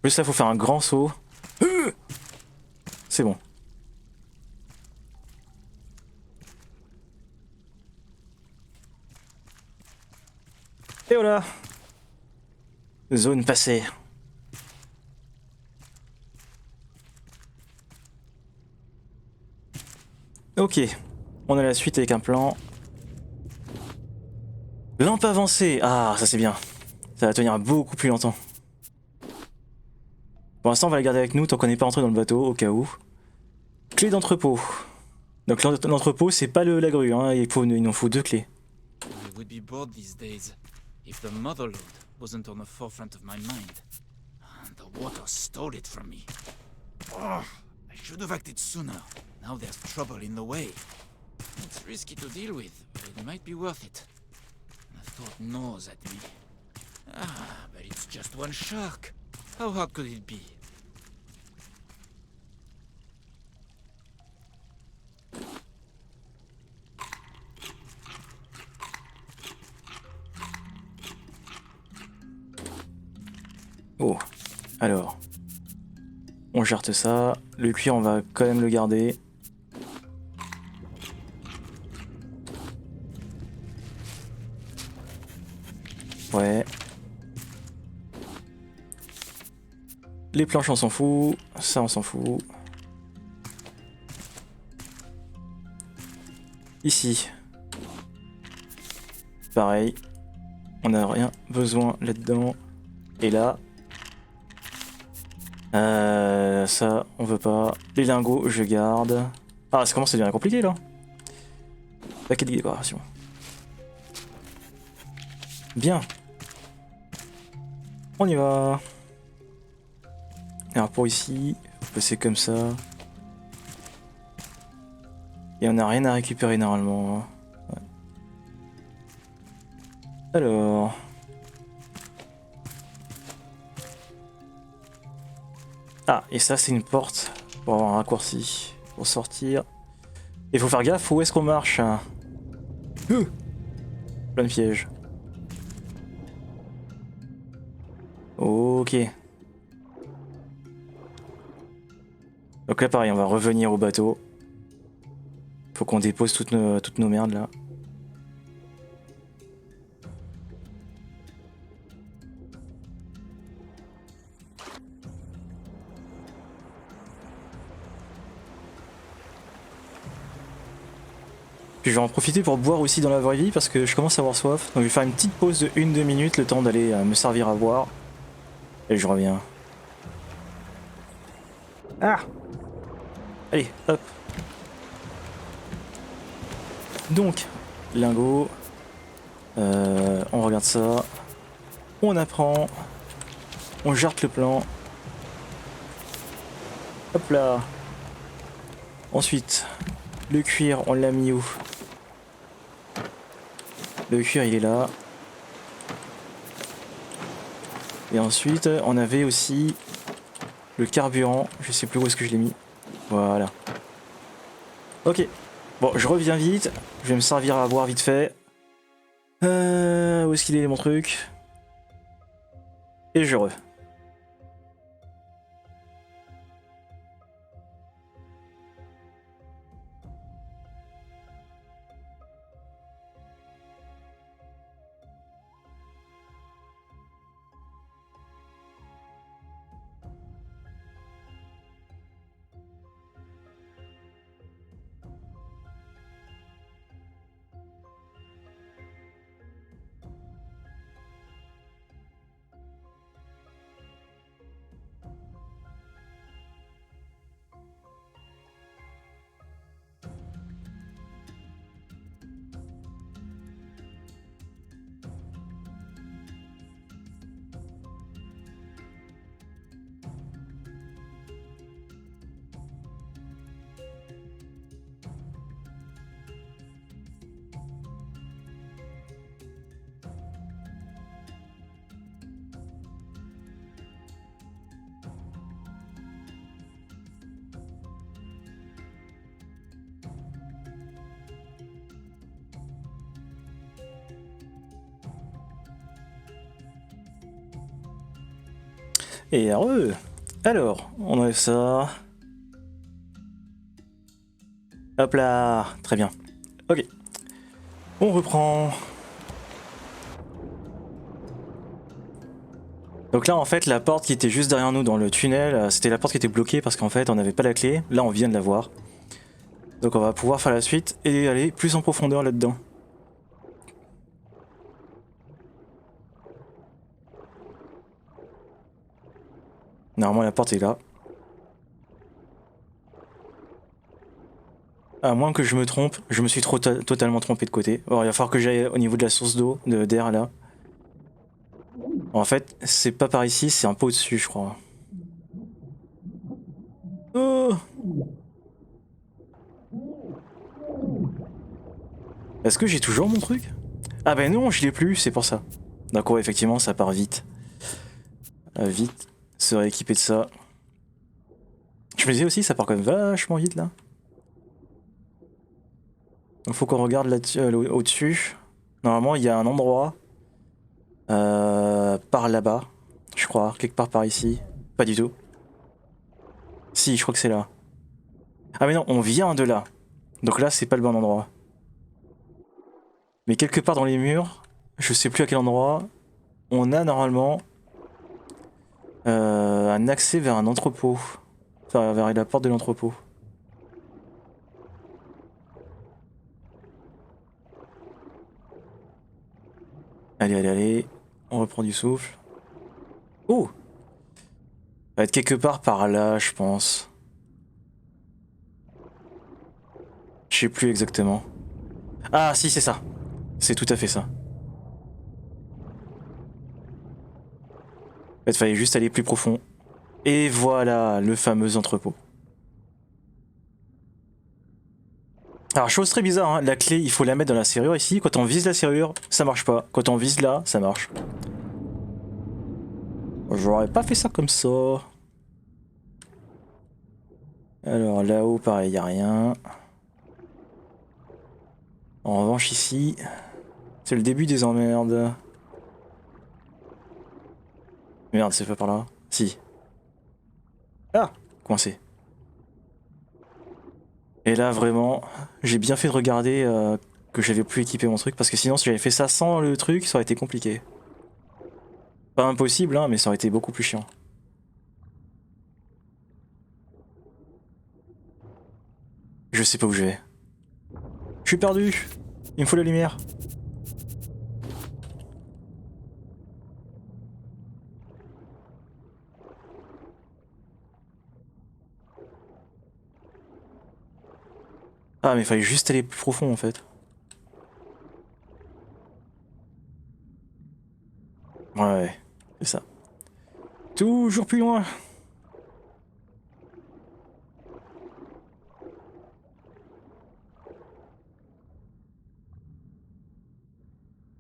Plus là faut faire un grand saut. C'est bon. Et voilà. Zone passée. Ok. On a la suite avec un plan. Lampe avancée. Ah, ça c'est bien. Ça va tenir beaucoup plus longtemps. Pour l'instant, on va la garder avec nous tant qu'on n'est pas entré dans le bateau, au cas où. Clé d'entrepôt. Donc l'entrepôt, c'est pas la grue, hein. Il nous faut deux clés. We would be bored these days if the Motherlode wasn't on the forefront of my mind. And the water stole it from me. Oh, I should have acted sooner. Now there's trouble in the way. It's risky to deal with, but it might be worth it. The thought gnaws at me. Ah, but it's just one shark. How hard could it be? Oh, alors. On jarte ça. Le cuir, on va quand même le garder. Ouais. Les planches, on s'en fout. Ça, on s'en fout. Ici. Pareil. On n'a rien besoin là-dedans. Et là. Ça, on veut pas. Les lingots, je garde. Ah, ça commence à devenir compliqué là. Paquet de décoration. Bien. On y va. Alors pour ici, faut passer comme ça. Et on n'a rien à récupérer normalement. Ouais. Alors. Ah, et ça c'est une porte pour avoir un raccourci pour sortir. Il faut faire gaffe où est-ce qu'on marche. Plein de pièges. Ok. Donc là pareil, on va revenir au bateau. Faut qu'on dépose toutes nos merdes là. Puis je vais en profiter pour boire aussi dans la vraie vie parce que je commence à avoir soif. Donc je vais faire une petite pause de 1-2 minutes, le temps d'aller me servir à boire. Et je reviens. Ah! Allez, hop. Donc, lingot. On regarde ça. On apprend. On jarte le plan. Hop là. Ensuite, le cuir, on l'a mis où? Le cuir, il est là. Et ensuite, on avait aussi le carburant. Je sais plus où est-ce que je l'ai mis. Voilà. Ok. Bon, je reviens vite. Je vais me servir à boire vite fait. Où est-ce qu'il est mon truc? Et je re. Et alors, on enlève ça. Hop là, très bien. Ok, on reprend. Donc là en fait la porte qui était juste derrière nous dans le tunnel, c'était la porte qui était bloquée parce qu'en fait on n'avait pas la clé. Là on vient de la voir. Donc on va pouvoir faire la suite et aller plus en profondeur là-dedans. Normalement la porte est là. À moins que je me trompe, je me suis totalement trompé de côté. Alors il va falloir que j'aille au niveau de la source d'eau, d'air là. En fait, c'est pas par ici, c'est un peu au-dessus, je crois. Oh! Est-ce que j'ai toujours mon truc? Ah ben non, je l'ai plus, c'est pour ça. D'accord, effectivement, ça part vite. Vite, se rééquiper de ça. Je me disais aussi, ça part quand même vachement vite là. Il faut qu'on regarde là-dessus, au-dessus. Normalement, il y a un endroit par là-bas, je crois, quelque part par ici. Pas du tout. Si, je crois que c'est là. Ah mais non, on vient de là. Donc là, c'est pas le bon endroit. Mais quelque part dans les murs, je sais plus à quel endroit, on a normalement un accès vers un entrepôt. Enfin, vers la porte de l'entrepôt. Allez, allez, allez. On reprend du souffle. Oh! Ça va être quelque part par là, je pense. Je sais plus exactement. Ah, si, c'est ça. C'est tout à fait ça. En fait, il fallait juste aller plus profond. Et voilà, le fameux entrepôt. Alors, chose très bizarre, hein, la clé, il faut la mettre dans la serrure ici. Quand on vise la serrure, ça marche pas. Quand on vise là, ça marche. J'aurais pas fait ça comme ça. Alors, là-haut, pareil, y a rien. En revanche, ici, c'est le début des emmerdes. Merde, c'est pas par là. Si. Ah, coincé. Et là, vraiment, j'ai bien fait de regarder que j'avais plus équipé mon truc, parce que sinon, si j'avais fait ça sans le truc, ça aurait été compliqué. Pas impossible, hein, mais ça aurait été beaucoup plus chiant. Je sais pas où je vais. Je suis perdu. Il me faut la lumière. Ah, mais il fallait juste aller plus profond, en fait. Ouais, c'est ça. Toujours plus loin.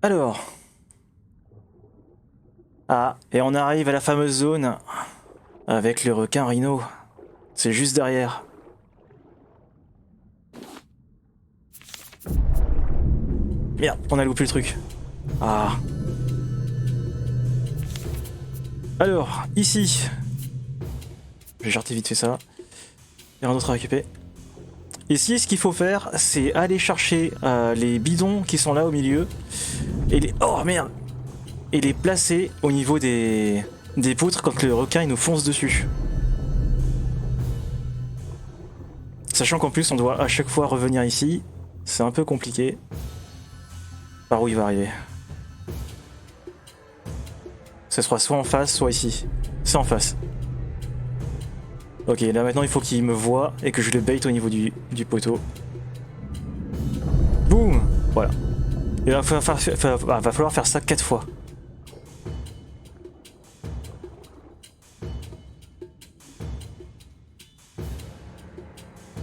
Alors. Ah, et on arrive à la fameuse zone avec le requin rhino. C'est juste derrière. Merde, on a loupé le truc. Ah. Alors, ici. Je vais jarter vite fait ça. Il y a rien d'autre à récupérer. Ici, ce qu'il faut faire, c'est aller chercher les bidons qui sont là au milieu. Et les... Oh merde! Et les placer au niveau des poutres quand le requin il nous fonce dessus. Sachant qu'en plus on doit à chaque fois revenir ici, c'est un peu compliqué. Par où il va arriver? Ça sera soit en face, soit ici. C'est en face. Ok, là maintenant il faut qu'il me voie et que je le bait au niveau du poteau. Boum! Voilà. Il va falloir faire ça 4 fois.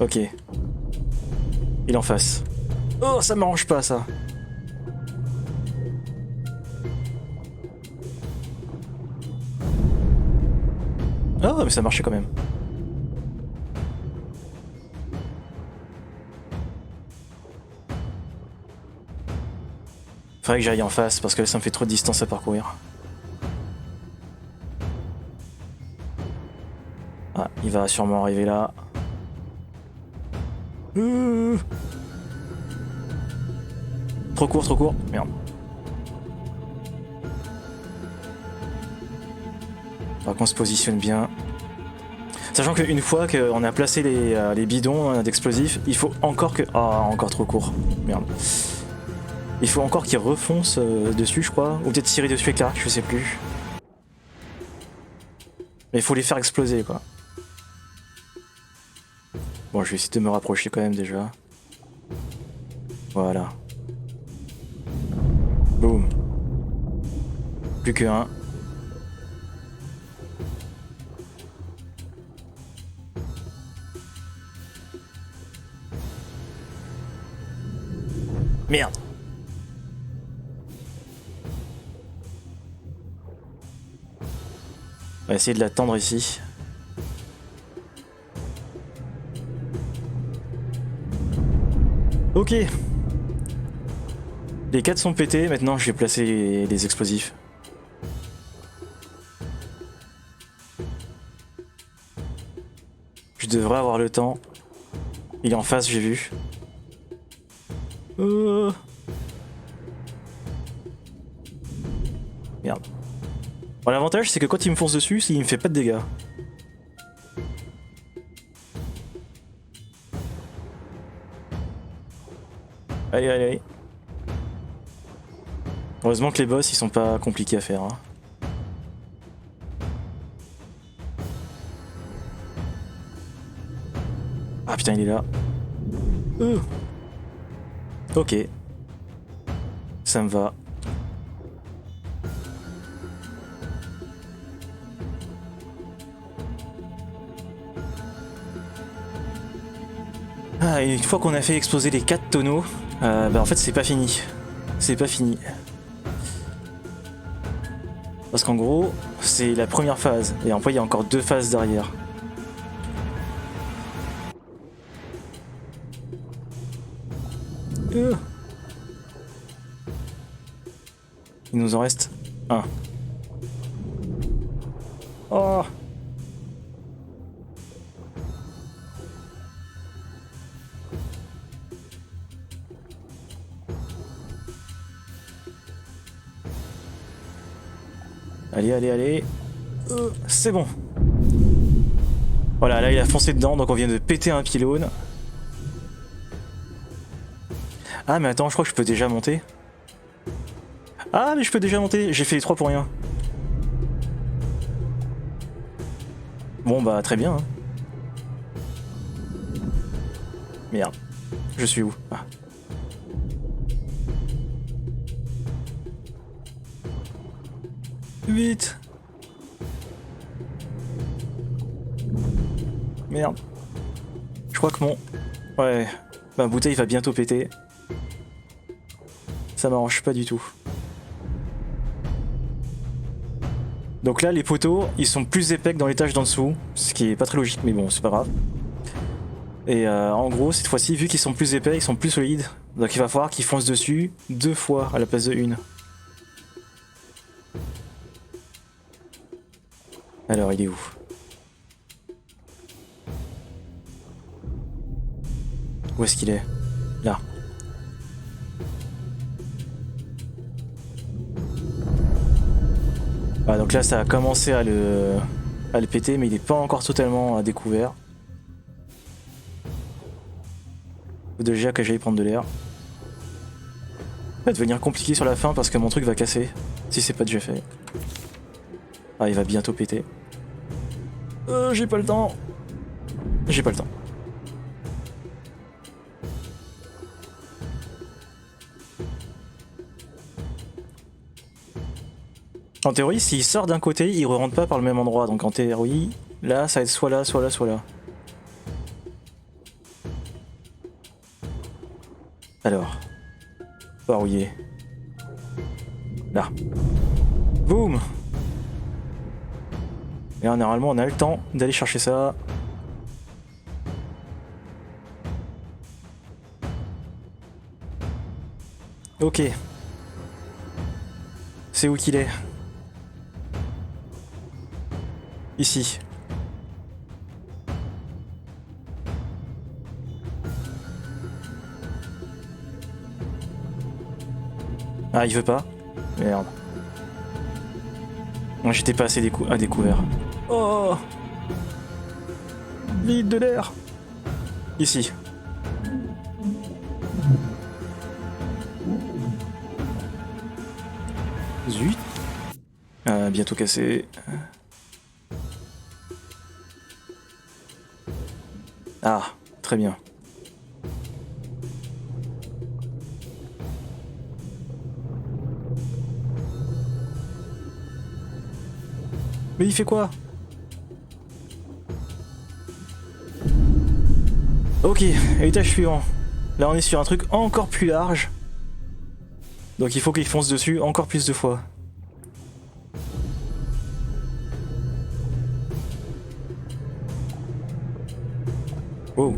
Ok. Il est en face. Oh, ça m'arrange pas ça. Ah, mais ça marchait quand même. Faudrait que j'aille en face parce que là ça me fait trop de distance à parcourir. Ah, il va sûrement arriver là. Trop court, trop court. Merde. Faudra qu'on se positionne bien. Sachant qu'une fois qu'on a placé les bidons d'explosifs, il faut encore que... Ah, encore trop court. Merde. Il faut encore qu'il refonce dessus, je crois. Ou peut-être tirer dessus avec l'arc, je sais plus. Mais il faut les faire exploser, quoi. Bon, je vais essayer de me rapprocher quand même déjà. Voilà. Boum. Plus que un. Merde. On va essayer de l'attendre ici. Ok. Les 4 sont pétés, maintenant je vais placer les explosifs. Je devrais avoir le temps. Il est en face, j'ai vu. Merde. Bon, l'avantage c'est que quand il me fonce dessus, il me fait pas de dégâts. Allez, allez, allez. Heureusement que les boss ils sont pas compliqués à faire. Hein. Ah putain, il est là. Ok. Ça me va. Ah, et une fois qu'on a fait exploser les 4 tonneaux, bah en fait c'est pas fini. C'est pas fini. Parce qu'en gros, c'est la première phase. Et en fait, il y a encore 2 phases derrière. Il nous en reste 1. Oh! Allez, allez, allez. C'est bon. Voilà, là il a foncé dedans, donc on vient de péter un pylône. Ah mais attends, je crois que je peux déjà monter. Ah mais je peux déjà monter, j'ai fait les 3 pour rien. Bon bah très bien. Hein. Merde. Je suis où? Ah. Vite. Merde. Je crois que mon... Ouais. Ma bouteille va bientôt péter. Ça m'arrange pas du tout. Donc là, les poteaux, ils sont plus épais que dans l'étage d'en dessous. Ce qui est pas très logique, mais bon, c'est pas grave. Et en gros, cette fois-ci, vu qu'ils sont plus épais, ils sont plus solides. Donc il va falloir qu'ils foncent dessus 2 fois à la place de 1. Alors, il est où? Où est-ce qu'il est? Là. Ah, donc là, ça a commencé à le péter, mais il n'est pas encore totalement à découvert. Faut déjà que j'aille prendre de l'air. Ça va devenir compliqué sur la fin parce que mon truc va casser, si c'est pas déjà fait. Ah, il va bientôt péter. J'ai pas le temps. J'ai pas le temps. En théorie, s'il sort d'un côté, il ne rentre pas par le même endroit. Donc en théorie, là, ça va être soit là, soit là, soit là. Alors. Par où il est? Là. Boum! Et là, normalement, on a le temps d'aller chercher ça. Ok. C'est où qu'il est? Ici. Ah, il veut pas? Merde. Moi, j'étais pas assez à découvert. Oh! Vite, de l'air! Ici. Zut! Bientôt cassé. Ah, très bien. Mais il fait quoi? Ok, étage suivant. Là on est sur un truc encore plus large. Donc il faut qu'il fonce dessus encore plus de fois. Oh.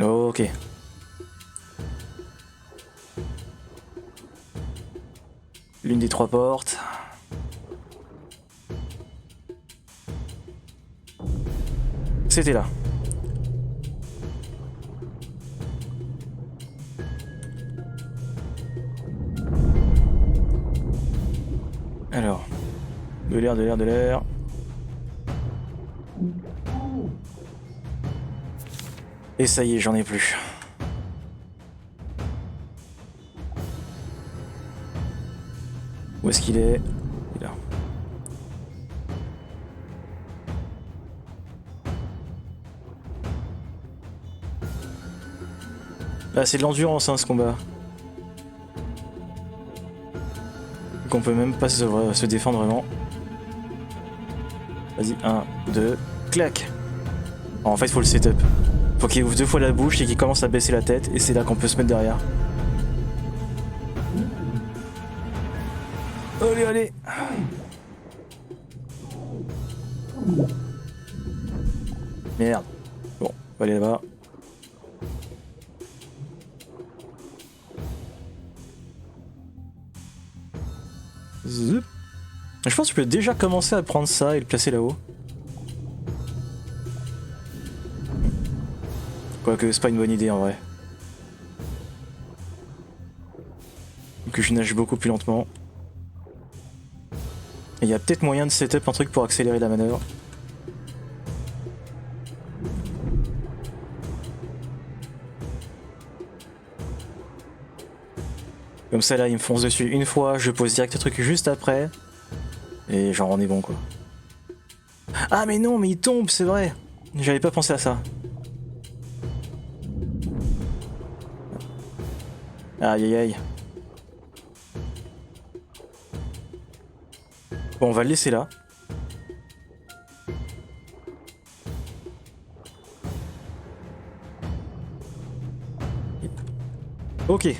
Ok. L'une des 3 portes. C'était là. Alors. De l'air. Et ça y est, j'en ai plus. Où est-ce qu'il est? Il est là. Ah, c'est de l'endurance, hein, ce combat. Donc on peut même pas se défendre vraiment. Vas-y, 1, 2, clac. Alors, en fait, il faut le setup. Faut qu'il ouvre 2 fois la bouche et qu'il commence à baisser la tête, et c'est là qu'on peut se mettre derrière. Allez, allez. Merde. Bon, on va aller là-bas. Zoup. Je pense que je peux déjà commencer à prendre ça et le placer là-haut. Quoique c'est pas une bonne idée en vrai. Que je nage beaucoup plus lentement. Et il y a peut-être moyen de setup un truc pour accélérer la manœuvre. Comme ça là il me fonce dessus une fois, je pose direct le truc juste après. Et genre on est bon quoi. Ah mais non mais il tombe, c'est vrai. J'avais pas pensé à ça. Aïe aïe aïe. Bon on va le laisser là. Ok.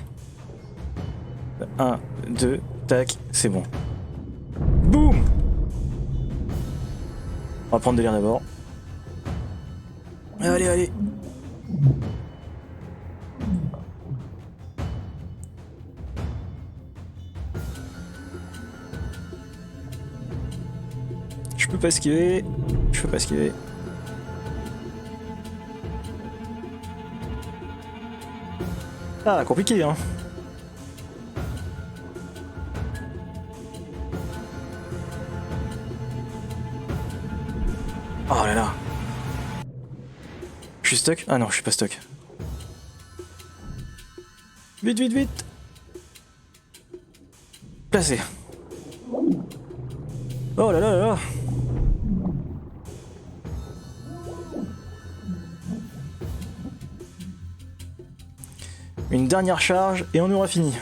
1, 2, tac, c'est bon. Boum. On va prendre de l'air d'abord. Allez, allez. Je peux pas esquiver. Je peux pas esquiver. Ah, compliqué, hein. Oh là là. Je suis stuck? Ah non, je suis pas stuck. Vite, vite, vite. Placé. Oh là là là là. Une dernière charge et on aura fini.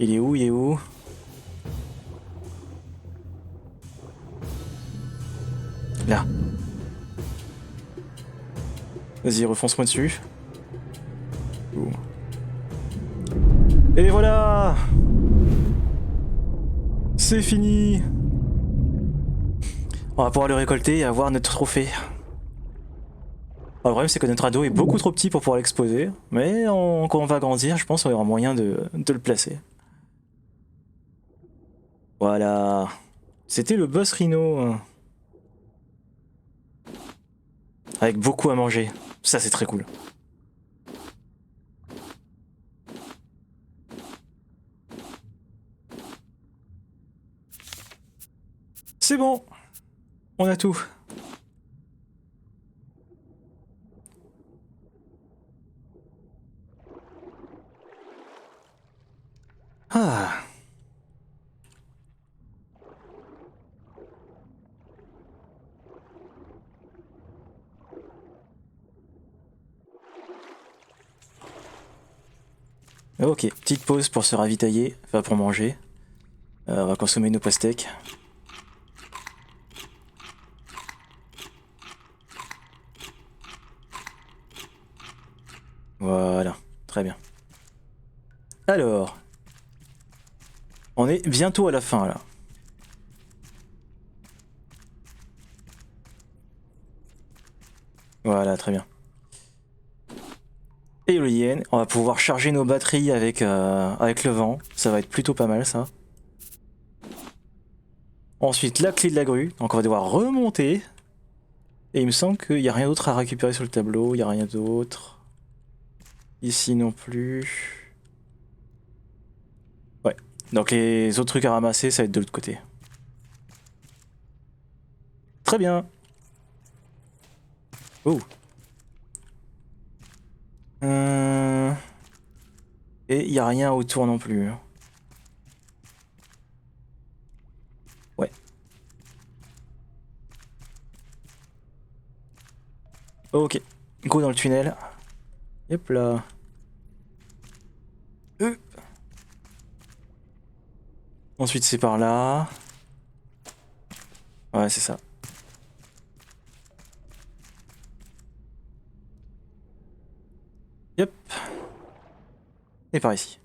Il est où? Il est où? Là. Vas-y, refonce-moi dessus. Ouh. Et voilà! C'est fini! On va pouvoir le récolter et avoir notre trophée. Alors, le problème c'est que notre ado est beaucoup trop petit pour pouvoir l'exposer, mais quand on va grandir, je pense qu'on aura moyen de le placer. Voilà. C'était le boss Rhino. Avec beaucoup à manger. Ça c'est très cool. C'est bon. On a tout. Ah. Ok, petite pause pour se ravitailler, enfin pour manger. On va consommer nos pastèques. Voilà, très bien. Alors, on est bientôt à la fin là. Voilà, très bien. Éolienne, on va pouvoir charger nos batteries avec, avec le vent. Ça va être plutôt pas mal ça. Ensuite, la clé de la grue. Donc on va devoir remonter. Et il me semble qu'il n'y a rien d'autre à récupérer sur le tableau. Il n'y a rien d'autre. Ici non plus. Ouais. Donc les autres trucs à ramasser, ça va être de l'autre côté. Très bien. Oh. Et il n'y a rien autour non plus. Ouais. Ok. Go dans le tunnel. Hop là. Ensuite c'est par là. Ouais, c'est ça. Yep. Et par ici.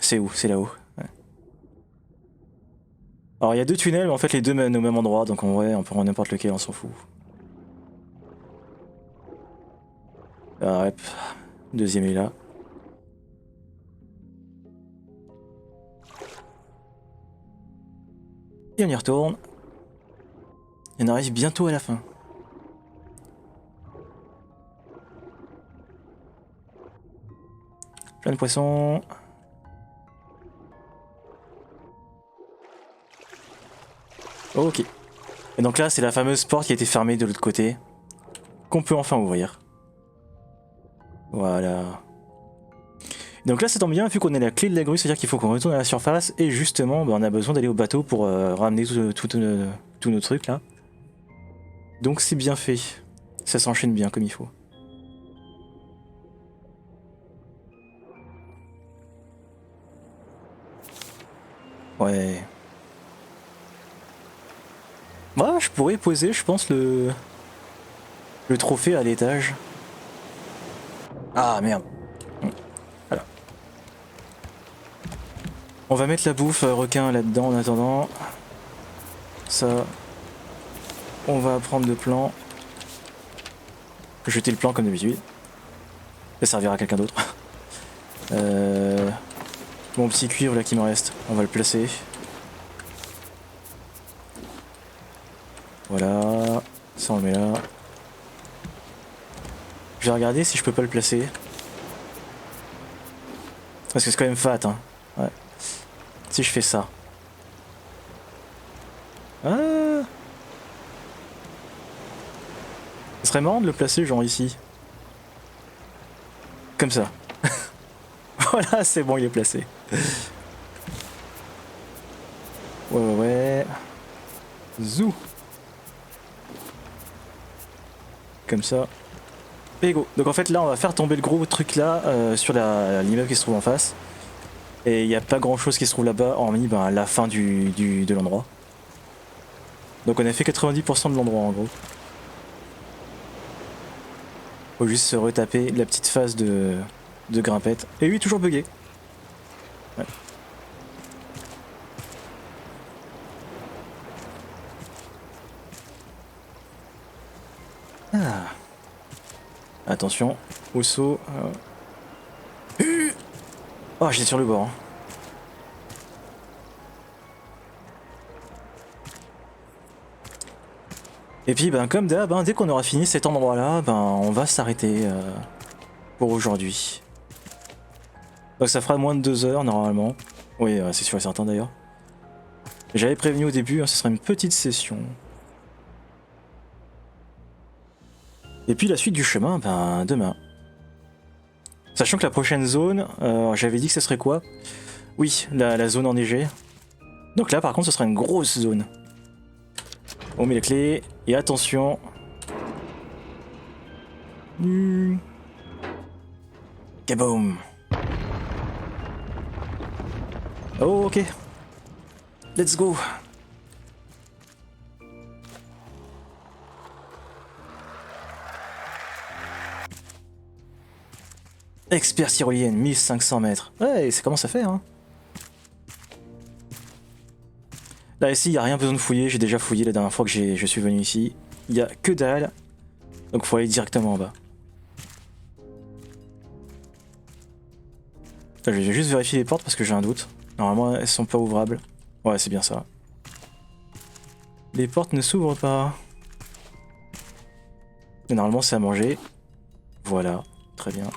C'est où? C'est là-haut. Ouais. Alors il y a deux tunnels, mais en fait les deux mènent au même endroit, donc en vrai on peut prendre n'importe lequel, on s'en fout. Ah, hop. Deuxième est là. Et on y retourne. Et on arrive bientôt à la fin. Plein de poissons. Ok. Et donc là, c'est la fameuse porte qui a été fermée de l'autre côté, qu'on peut enfin ouvrir. Voilà. Donc là, ça tombe bien, vu qu'on a la clé de la grue, c'est-à-dire qu'il faut qu'on retourne à la surface, et justement, bah, on a besoin d'aller au bateau pour ramener tous nos trucs là. Donc c'est bien fait. Ça s'enchaîne bien comme il faut. Ouais. Moi, je pourrais poser, je pense, le trophée à l'étage. Ah merde. Voilà. On va mettre la bouffe requin là-dedans en attendant. Ça. On va prendre le plan. Jeter le plan comme d'habitude. Ça servira à quelqu'un d'autre. Mon petit cuivre là qui me reste, on va le placer. Voilà. Ça on le met là. Je vais regarder si je peux pas le placer. Parce que c'est quand même fat, hein. Ouais. Si je fais ça. Ah. Ce serait marrant de le placer genre ici. Comme ça. Voilà, c'est bon, il est placé. Ouais. Zou. Comme ça. Et go. Donc en fait là on va faire tomber le gros truc là sur l'immeuble qui se trouve en face. Et il n'y a pas grand chose qui se trouve là-bas hormis ben, la fin de l'endroit. Donc on a fait 90% de l'endroit en gros. Faut juste se retaper la petite phase de grimpette. Et oui, toujours bugué. Ouais. Ah. Attention, au saut. Oh, j'étais sur le bord. Hein. Et puis, ben, comme d'hab, hein, dès qu'on aura fini cet endroit-là, ben, on va s'arrêter pour aujourd'hui. Donc ça fera moins de 2 heures normalement. Oui, c'est sûr et certain d'ailleurs. J'avais prévenu au début, hein, ce sera une petite session. Et puis la suite du chemin, ben, demain. Sachant que la prochaine zone, j'avais dit que ce serait quoi? Oui, la zone enneigée. Donc là par contre ce sera une grosse zone. On met la clé, et attention. Kaboom. Oh, ok. Let's go. Expert tyrolienne, 1500 mètres. Ouais, ça commence à faire, hein. Là, ici, il n'y a rien besoin de fouiller. J'ai déjà fouillé la dernière fois que je suis venu ici. Il n'y a que dalle. Donc, faut aller directement en bas. Là, je vais juste vérifier les portes parce que j'ai un doute. Normalement, elles sont pas ouvrables. Ouais, c'est bien ça. Les portes ne s'ouvrent pas. Mais normalement, c'est à manger. Voilà, très bien.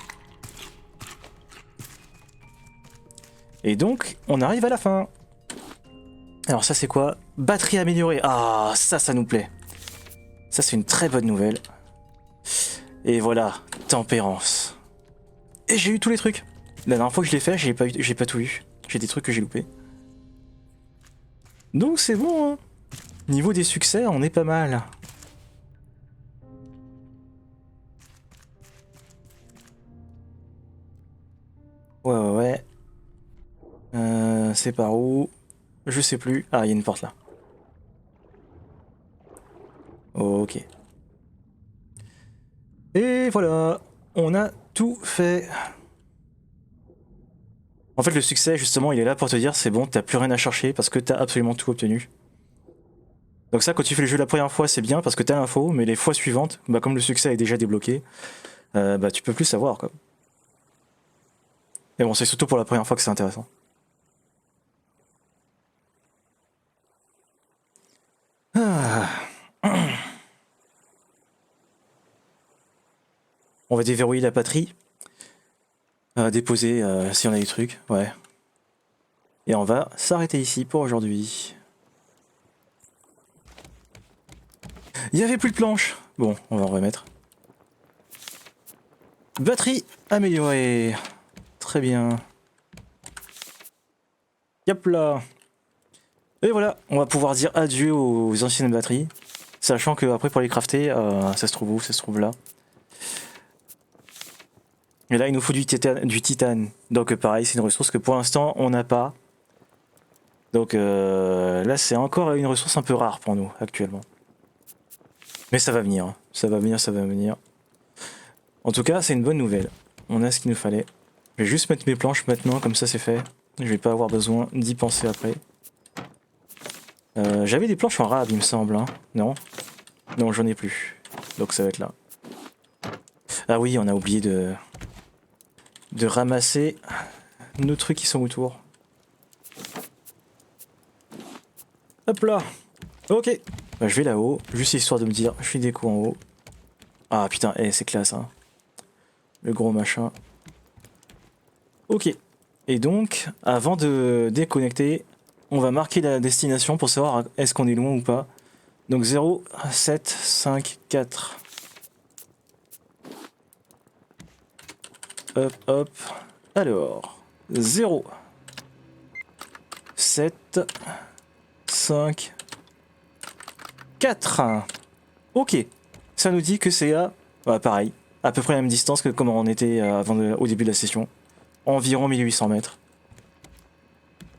Et donc, on arrive à la fin. Alors ça, c'est quoi? Batterie améliorée. Ah, ça nous plaît. Ça, c'est une très bonne nouvelle. Et voilà, tempérance. Et j'ai eu tous les trucs. La dernière fois que je l'ai fait, j'ai pas tout eu. J'ai des trucs que j'ai loupés. Donc c'est bon, hein. Niveau des succès, on est pas mal. Ouais. C'est par où? Je sais plus. Ah, il y a une porte là. Ok. Et voilà, on a tout fait. En fait, le succès, justement, il est là pour te dire c'est bon, t'as plus rien à chercher parce que t'as absolument tout obtenu. Donc ça, quand tu fais le jeu la première fois, c'est bien parce que t'as l'info, mais les fois suivantes, bah, comme le succès est déjà débloqué, bah tu peux plus savoir, quoi. Et bon, c'est surtout pour la première fois que c'est intéressant. Ah. On va déverrouiller la batterie. Déposer si on a des trucs, ouais. Et on va s'arrêter ici pour aujourd'hui. Il n'y avait plus de planche. Bon, on va en remettre. Batterie améliorée. Très bien. Yop là. Et voilà, on va pouvoir dire adieu aux anciennes batteries. Sachant que après pour les crafter, ça se trouve où? Ça se trouve là. Et là, il nous faut du titane. Donc pareil, c'est une ressource que pour l'instant, on n'a pas. Donc là, c'est encore une ressource un peu rare pour nous, actuellement. Mais ça va venir. Hein. Ça va venir. En tout cas, c'est une bonne nouvelle. On a ce qu'il nous fallait. Je vais juste mettre mes planches maintenant, comme ça c'est fait. Je vais pas avoir besoin d'y penser après. J'avais des planches en rab, il me semble. Hein. Non? Non, j'en ai plus. Donc ça va être là. Ah oui, on a oublié de ramasser nos trucs qui sont autour. Hop là. Ok. Bah, je vais là-haut, juste histoire de me dire, je suis déco en haut. Ah putain, c'est classe, hein. Le gros machin. Ok. Et donc, avant de déconnecter, on va marquer la destination pour savoir est-ce qu'on est loin ou pas. Donc 0, 7, 5, 4. Hop. Alors, 0, 7, 5, 4. Ok. Ça nous dit que c'est à... Bah, pareil. À peu près la même distance que comme on était au début de la session. Environ 1800 mètres.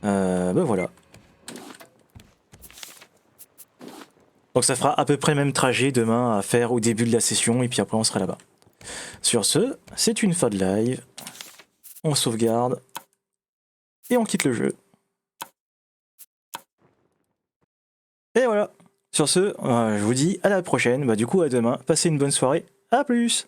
Bah voilà. Donc ça fera à peu près le même trajet demain à faire au début de la session et puis après on sera là-bas. Sur ce, c'est une fin de live. On sauvegarde. Et on quitte le jeu. Et voilà. Sur ce, je vous dis à la prochaine. Bah du coup à demain. Passez une bonne soirée. À plus.